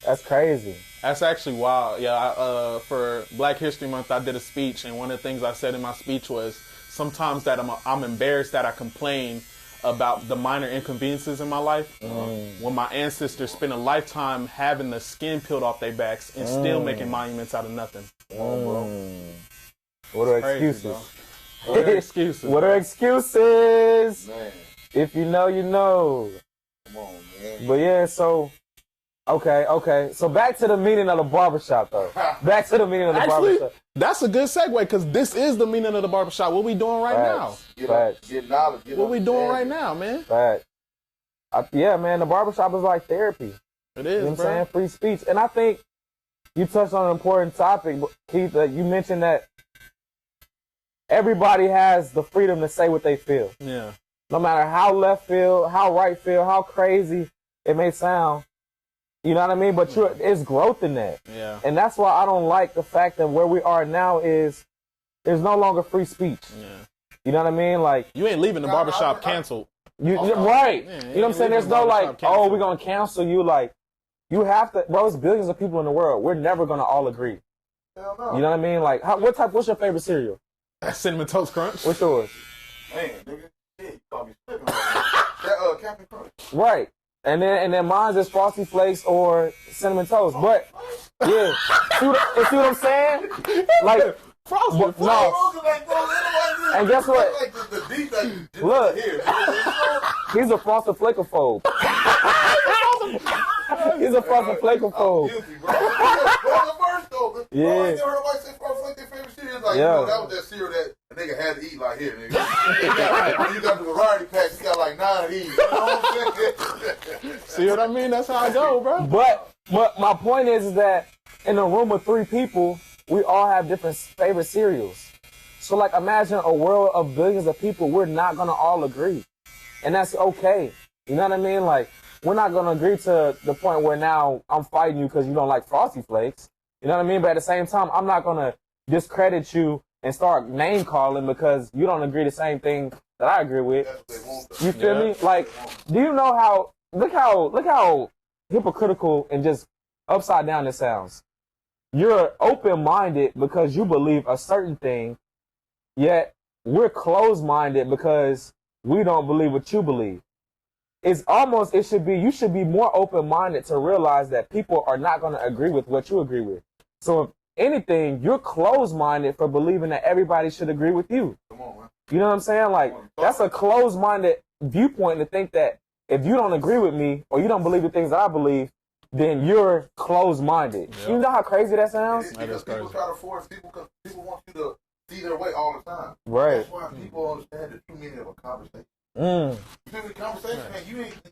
That's crazy. That's actually wild. Yeah, for Black History Month, I did a speech, and one of the things I said in my speech was sometimes that I'm embarrassed that I complain about the minor inconveniences in my life. When my ancestors spent a lifetime having the skin peeled off their backs and still making monuments out of nothing. What are Crazy, excuses? bro. What are excuses? What are excuses? Man, If you know, you know. come on, man. But yeah, so okay. So back to the meaning of the barbershop, though. Back to the meaning of the Actually, barbershop. that's a good segue because this is the meaning of the barbershop. What we doing right now? Get knowledge. What we doing right now, man? Fact. Yeah, man, the barbershop is like therapy. It is, You know what I'm bro. saying? Free speech. And I think you touched on an important topic, Keith, that you mentioned that everybody has the freedom to say what they feel. Yeah. No matter how left field, how right field, how crazy it may sound. You know what I mean? But it's growth in that. Yeah. And that's why I don't like the fact that where we are now is there's no longer free speech. Yeah. You know what I mean? Like, You ain't leaving the barbershop canceled. right. Yeah, You know what I'm saying? There's no like, barbershop oh, we're going to cancel you. Like, you have to, bro, it's billions of people in the world. We're never going to all agree. Hell no. You know what I mean? Like, what's your favorite cereal? Cinnamon Toast Crunch. What's yours? Man, nigga. Shit, you call me slipping. That Captain Crunch. Right. And then mine's is Frosty Flakes or Cinnamon Toast. But, yeah. See what I'm saying? Like, Frosty no. And guess what? Like the deep, like, Look. here. He's a Frosted Flakophobe. He's a Frosted Flakophobe. Guilty, bro. Bro, the first though. Yeah. Bro, I never heard nobody say Frosted Flake their favorite cereal. Like, Yeah. you know, that was that cereal that the nigga had to eat like here, nigga. When you got the variety pack, you got like 9 of these. You know what I'm saying? See what I mean? That's how I go, bro. But my point is that in a room of 3 people, we all have different favorite cereals. So like imagine a world of billions of people, we're not gonna all agree. And that's okay. You know what I mean? Like we're not gonna agree to the point where now I'm fighting you because you don't like Frosty Flakes. You know what I mean? But at the same time, I'm not gonna discredit you and start name calling because you don't agree the same thing that I agree with. You feel me? Like, do you know how look how hypocritical and just upside down it sounds. You're open-minded because you believe a certain thing, yet we're closed-minded because we don't believe what you believe. You should be more open-minded to realize that people are not going to agree with what you agree with. So if anything, you're closed-minded for believing that everybody should agree with you. Come on, man. You know what I'm saying? Like, that's a closed-minded viewpoint to think that if you don't agree with me or you don't believe the things that I believe, then you're closed-minded. Yep. You know how crazy that sounds? Because people try to force people because people want you to see their way all the time. Right. That's why people understand the true meaning of a conversation. You feel me? Conversation, man,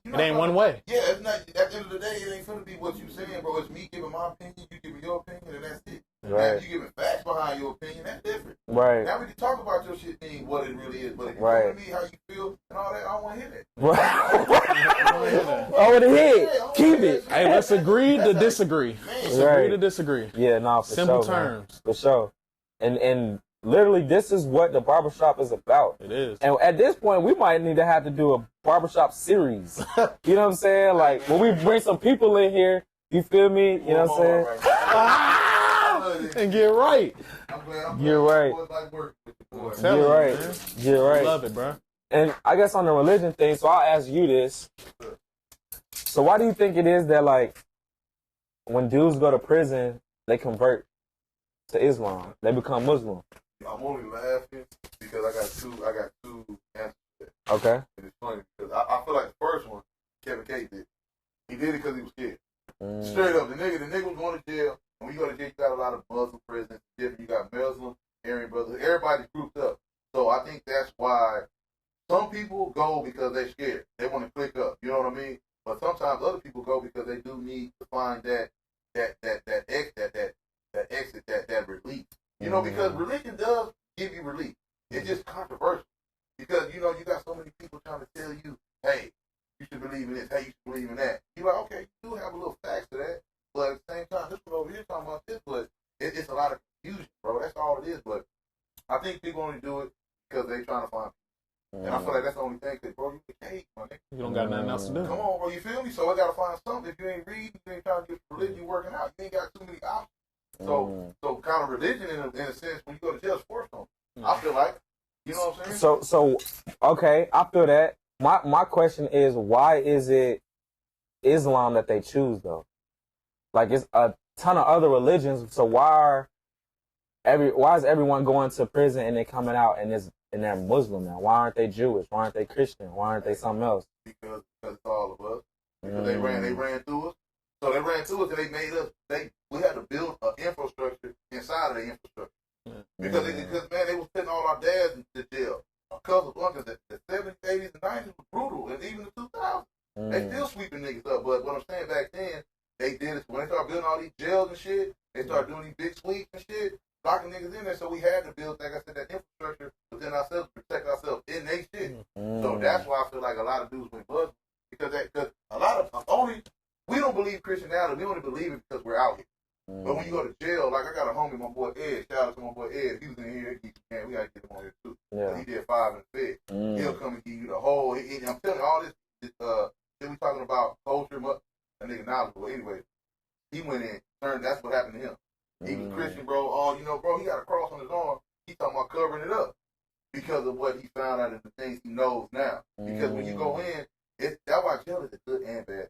it ain't one way. Yeah, it's not. At the end of the day, it ain't gonna be what you saying, bro. It's me giving my opinion, you giving your opinion, and that's it. Right. Now, if you giving facts behind your opinion, that's different. Right. Now we can talk about your shit being what it really is, but if you tell me how you feel and all that, I don't want to hear that. Right. Over the head. Keep it. Hey, let's agree to disagree. Let's agree to disagree. Yeah, no, for Simple sure, terms. Man. For sure. And literally, this is what the barbershop is about. It is. And at this point, we might need to have to do a barbershop series. You know what I'm saying? Like, when we bring some people in here, you feel me? You know what I'm saying? And get right. You're right. You're right. Man. You're right. I love it, bro. And I guess on the religion thing, so I'll ask you this. So why do you think it is that, like, when dudes go to prison, they convert to Islam? They become Muslim? I'm only laughing because I got two answers to that. Okay. And it's funny because I feel like the first one, Kevin K did. He did it because he was scared. Straight up, the nigga was going to jail. And when you go to jail, you got a lot of Muslim prisons. You got Muslim, Aryan brothers. Everybody's grouped up. So I think that's why some people go because they're scared. They want to click up. You know what I mean? But sometimes other people go because they do need to find that exit, that relief. You know, because religion does give you relief. It's just controversial. Because, you know, you got so many people trying to tell you, hey, you should believe in this, hey, you should believe in that. You're like, okay, you do have a little facts to that. But at the same time, this one over here talking about this, but it's a lot of confusion, bro. That's all it is. But I think people only do it because they trying to find peace. And I feel like that's the only thing, because, bro, you hate, my nigga. You don't got nothing else to do. Come on, bro, you feel me? So I got to find something. If you ain't reading, you ain't trying to get religion, you working out, you ain't got too many options. So kind of religion, in a sense, when you go to jail, is forced on you. I feel like, you know what I'm saying? So okay, I feel that. My question is, why is it Islam that they choose, though? Like, it's a ton of other religions, so why is everyone going to prison and they coming out and they're Muslim now? Why aren't they Jewish? Why aren't they Christian? Why aren't they something else? Because it's all of us. Because they ran through us. So they ran through us and they made us. We had to build an infrastructure inside of the infrastructure. Because man, they was putting all our dads into jail. A couple of uncles, the 70s, 80s, and 90s was brutal, and even the 2000s. They still sweeping niggas up. But what I'm saying, back then, they did it. When they started building all these jails and shit, they started doing these big sweeps and shit, locking niggas in there. So we had to build, like I said, that infrastructure within ourselves to protect ourselves in their shit. So that's why I feel like a lot of dudes went Muslim. Because a lot of we don't believe Christianity. We only believe it because we're out here. But when you go to jail, like I got a homie, my boy Ed, shout out to my boy Ed, he was in here, man, we gotta get him on here too. Yeah. He did 5 in the Fed. He'll come and give you the whole, I'm telling you, all this, we talking about culture, that nigga knowledgeable. Anyway, he went in, that's what happened to him. He was Christian, bro, bro, he got a cross on his arm, he talking about covering it up because of what he found out and the things he knows now. Because when you go in, that's why jail is a good and bad.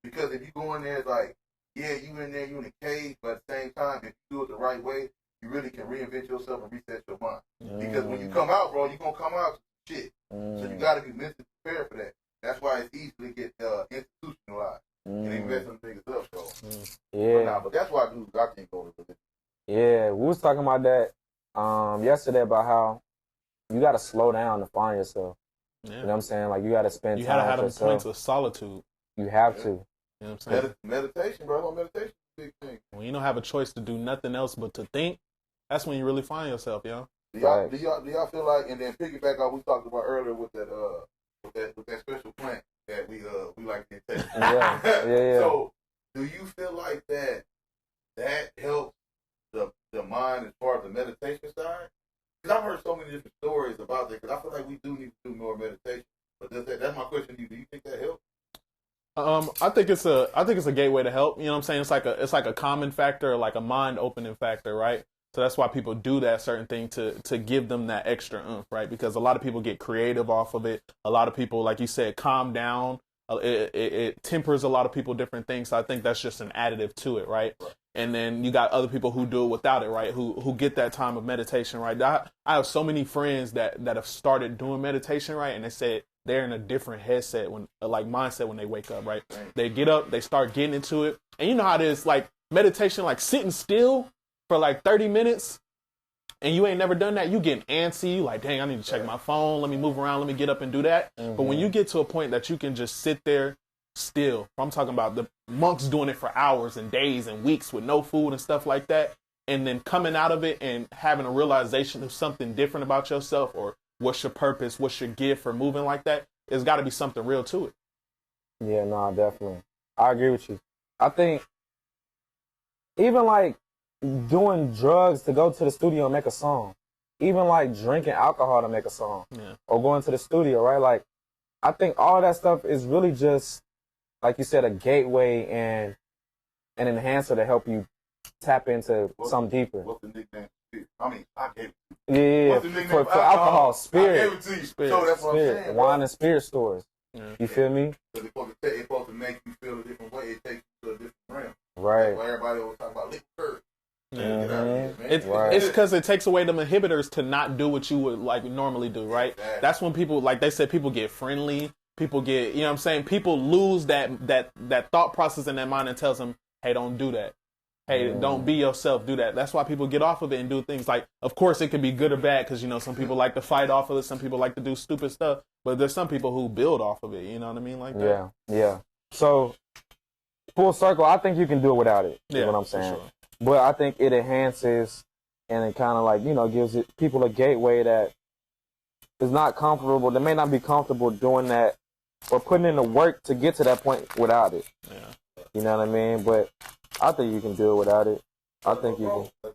Because if you go in there, it's like, yeah, you in there, you in a cage, but at the same time, if you do it the right way, you really can reinvent yourself and reset your mind. Because when you come out, bro, you're going to come out to shit. So you got to be mentally prepared for that. That's why it's easy to get institutionalized and invest in niggas up, so. But that's why dudes, I think, go to religion. Yeah, we was talking about that yesterday, about how you got to slow down to find yourself. Yeah. You know what I'm saying? Like, you got to spend You time gotta have with them yourself. points of solitude. You have to. You know what I'm saying? Meditation, bro. Meditation is a big thing. When you don't have a choice to do nothing else but to think, that's when you really find yourself, yo. Do y'all feel like, and then piggyback on what we talked about earlier with that special plant that we like to take. Yeah. So, do you feel like that helps the mind as far as the meditation side? Because I've heard so many different stories about that. Because I feel like we do need to do more meditation. But that's my question to you. Do you think that helps? I think it's a gateway to help. You know what I'm saying? It's like a common factor, like a mind opening factor, right? So that's why people do that certain thing to give them that extra oomph, right? Because a lot of people get creative off of it. A lot of people, like you said, calm down. It tempers a lot of people different things. So I think that's just an additive to it, right? And then you got other people who do it without it, right? Who get that time of meditation, right? I have so many friends that have started doing meditation, right? And they said they're in a different mindset when they wake up, right? They get up, they start getting into it. And you know how it is, like meditation, like sitting still for like 30 minutes and you ain't never done that, you getting antsy, you like, dang, I need to check my phone, let me move around, let me get up and do that. But when you get to a point that you can just sit there still, I'm talking about the monks doing it for hours and days and weeks with no food and stuff like that, and then coming out of it and having a realization of something different about yourself, or what's your purpose, what's your gift for moving like that, there's got to be something real to it. Yeah, no, definitely. I agree with you. I think even like doing drugs to go to the studio and make a song, even like drinking alcohol to make a song, or going to the studio, right? Like, I think all that stuff is really just, like you said, a gateway and an enhancer to help you tap into something deeper. What's the nickname? I mean, I gave it. Yeah, What's the nickname for alcohol, spirit. I gave it to you. So that's what I'm saying. Wine and spirit stores. Yeah. You feel me? Because it's supposed to make you feel a different way. It takes you to a different realm. Right. That's why everybody always talk about liquor. It's because it takes away them inhibitors to not do what you would like normally do, right? Exactly. That's when people, like they said, people get friendly. People get, you know what I'm saying? People lose that thought process in their mind and tells them, hey, don't do that. Hey, don't be yourself, do that. That's why people get off of it and do things like, of course, it can be good or bad because, you know, some people like to fight off of it. Some people like to do stupid stuff. But there's some people who build off of it. You know what I mean? Like that. Yeah. So, full circle, I think you can do it without it. Is what I'm saying. Sure. But I think it enhances and it kind of like, you know, gives people a gateway that is not comfortable. They may not be comfortable doing that or putting in the work to get to that point without it. Yeah. You know what I mean? But I think you can do it without it. I think you can.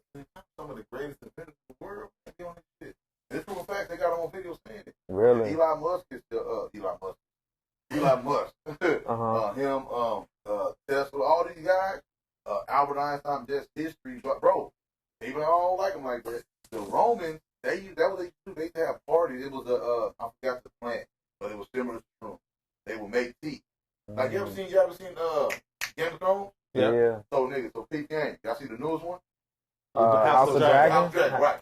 Some of the greatest inventors in the world they on this shit. It's from a fact they got on video saying it. Really? And Elon Musk is still Elon Musk. Him, Tesla, all these guys, Albert Einstein, just history. But bro, even I don't like them like that. The Romans, that was they used to do. They used to have parties. It was I forgot the plant, but it was similar to Trump. They would make tea. Like you ever seen Game of Thrones? Yeah. So peep game. Y'all see the newest one? House of Dragon? House of Dragon, right.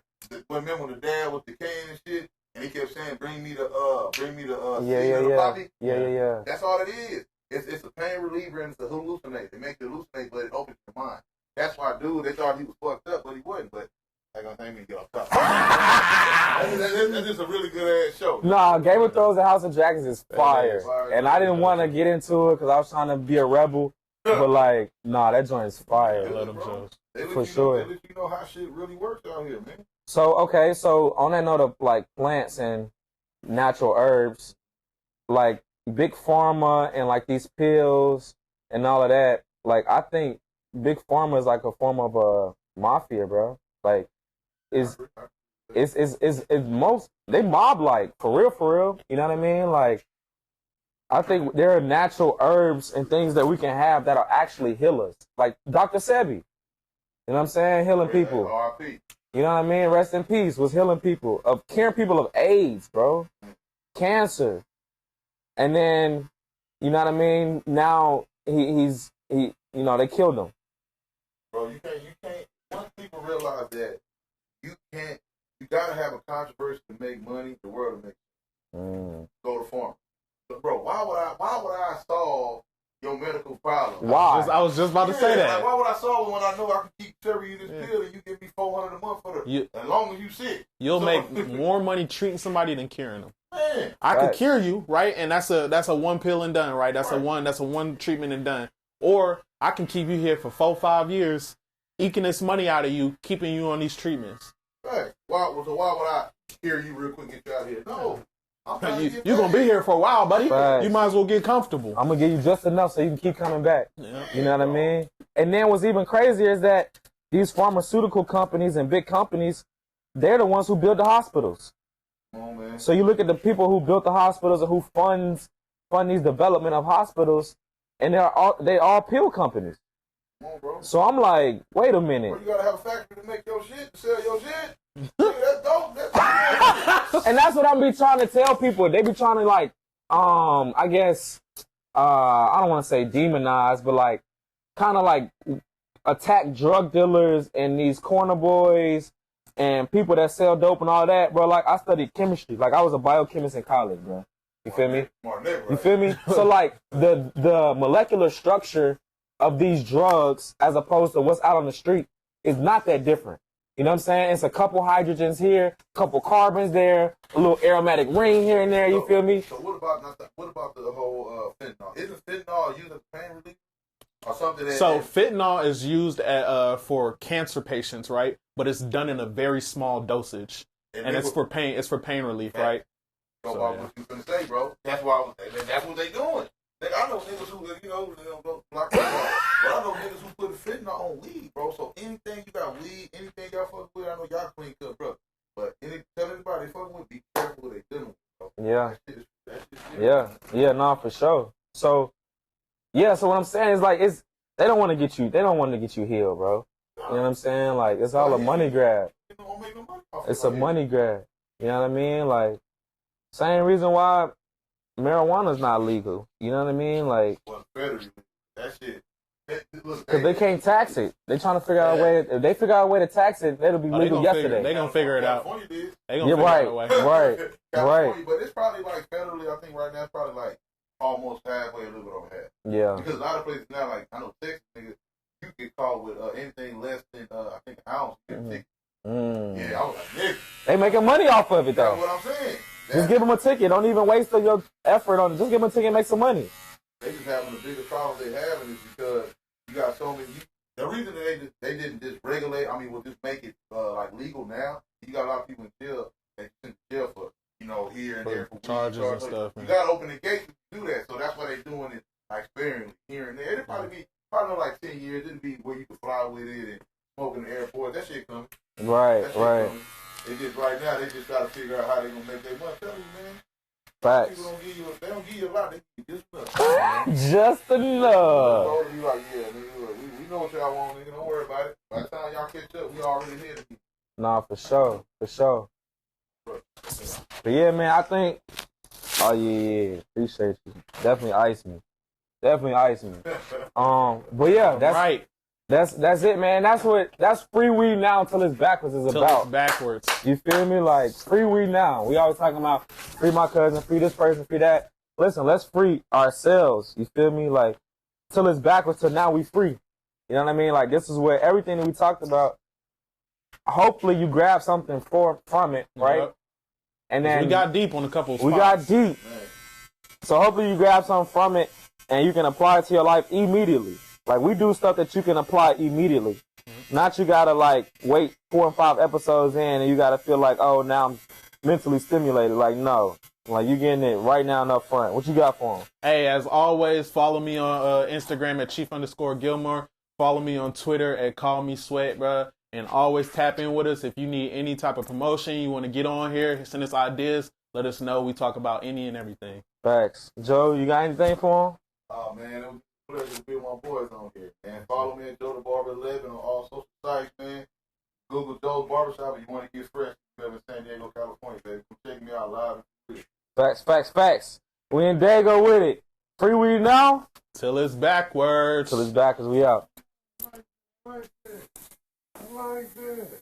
Remember when the dad was decaying and shit, and he kept saying, "Bring me the poppy." Yeah. That's all it is. It's a pain reliever and it's a hallucinate. They make you hallucinate, but it opens your mind. That's why, dude, they thought he was fucked up, but he wasn't. But I don't think we get off top. That's just a really good ass show. Nah, Game of Thrones and House of Dragons is fire. And I didn't want to get into it because I was trying to be a rebel. But like, nah, that joint is fire. I love them shows. For sure. They let you know how shit really works out here, man. So on that note of like plants and natural herbs, like Big Pharma and like these pills and all of that, like I think Big Pharma is like a form of a mafia, bro. Like it's most, they mob like for real. You know what I mean? Like I think there are natural herbs and things that we can have that are actually healers. Like Dr. Sebi. You know what I'm saying? Healing people. R.I.P. You know what I mean? Rest in peace. Was healing people, of curing people of AIDS, bro. Cancer. And then, you know what I mean? Now he's you know, they killed him. Bro, you can't once people realize that you gotta have a controversy to make money, the world will make money. Go to farm. But bro, why would I solve your medical problem. Why? I was just about to say that. Like, why would I solve it when I know I can keep serving you this pill and you give me $400 a month for as long as you sick? You'll make more money treating somebody than curing them. Man. I could cure you, right? And that's a one pill and done, right? That's a one treatment and done. Or I can keep you here for 4-5 years, eking this money out of you, keeping you on these treatments. Right. Why would I cure you real quick and get you out of here? No. You're going to be here for a while, buddy. Right. You might as well get comfortable. I'm going to give you just enough so you can keep coming back. Yeah. You know what I mean? And then what's even crazier is that these pharmaceutical companies and big companies, they're the ones who build the hospitals. Come on, man. So you look at the people who built the hospitals and who fund these development of hospitals, and they all pill companies. Come on, bro. So I'm like, wait a minute. Bro, you gotta have a factory to make your shit, to sell your shit. That's dope. That's And that's what I'm be trying to tell people. They be trying to like, I guess, I don't want to say demonize, but like, kind of like attack drug dealers and these corner boys and people that sell dope and all that, bro. Like, I studied chemistry. Like, I was a biochemist in college, bro. You feel me? You feel me? So like the molecular structure of these drugs as opposed to what's out on the street is not that different. You know what I'm saying? It's a couple hydrogens here, a couple carbons there, a little aromatic ring here and there, you feel me? So what about the whole fentanyl? Isn't fentanyl used as pain relief? Or something fentanyl is used for cancer patients, right? But it's done in a very small dosage. And it's for pain relief, right? So what you finna say, bro? That's why that's what they doing. I know niggas who, they don't go block the bar. But I know niggas who put fentanyl on weed, bro. So anything you got weed, anything y'all fucking with, I know y'all clean cut, bro. But tell anybody they fucking with, be careful what they dealing with, bro. Yeah. That shit Yeah, nah, for sure. So, yeah, so what I'm saying is like, they don't want to get you healed, bro. You know what I'm saying? Like, it's all a money grab. It's a money grab. You know what I mean? Like, same reason why marijuana's not legal. You know what I mean? Like, well, federally, that shit. Because they can't tax it. They trying to figure out a way. If they figure out a way to tax it, it'll be legal yesterday. They gonna figure it out. They gonna figure it out. Right. But it's probably like federally. I think right now it's probably like almost halfway, a little bit over half. Yeah. Because a lot of places now, like I know Texas, nigga, you get caught with anything less than I think an ounce. You get a ticket. Yeah, I was like, nigga. They making money off of it though. That's what I'm saying. Just give them a ticket. Don't even waste your effort on it. Just give them a ticket and make some money. They just having the biggest problem they having is because you got so many. The reason that they didn't just regulate, will just make it like legal now. You got a lot of people in jail. They sent to jail for here and there for charges and stuff. You got to open the gate to do that. So that's why they doing it like sparingly here and there. It'll probably like 10 years. It'll be where you can fly with it and smoke in the airport. That shit coming. Right. Coming. They just right now they just got to figure out how they gonna make their money. Tell you, man. Facts. People they don't give you a lot. They give you just enough. Just enough. You like, yeah, nigga, we know what y'all want, nigga. Don't worry about it. By the time y'all catch up, we already here. Nah, for sure. But yeah, man, I think. Oh yeah. Appreciate you. Definitely ice me. But yeah, that's right. That's it, man. That's Freewenow until it's backwards is about. It's backwards. You feel me? Like, Freewenow. We always talking about free my cousin, free this person, free that. Listen, let's free ourselves. You feel me? Like, till it's backwards till now we free. You know what I mean? Like, this is where everything that we talked about, hopefully you grab something from it, right? Yep. And then we got deep on a couple of spots. We got deep. So hopefully you grab something from it and you can apply it to your life immediately. Like, we do stuff that you can apply immediately. Not you gotta, like, wait 4 or 5 episodes in and you gotta feel like, oh, now I'm mentally stimulated. Like, no. Like, you getting it right now and up front. What you got for them? Hey, as always, follow me on Instagram at Chief_Gilmore. Follow me on Twitter at Call Me Sweat, bro. And always tap in with us if you need any type of promotion. You want to get on here, send us ideas. Let us know. We talk about any and everything. Facts. Joe, you got anything for him? Oh, man, it was a pleasure to be with my boys on here. And follow me at Joe the Barber 11 on all social sites, man. Google Joe's Barbershop if you want to get fresh. You live in San Diego, California, baby. Come check me out live and free. Facts. We in Dago with it. Freewenow. Till it's backwards. We out. I like that.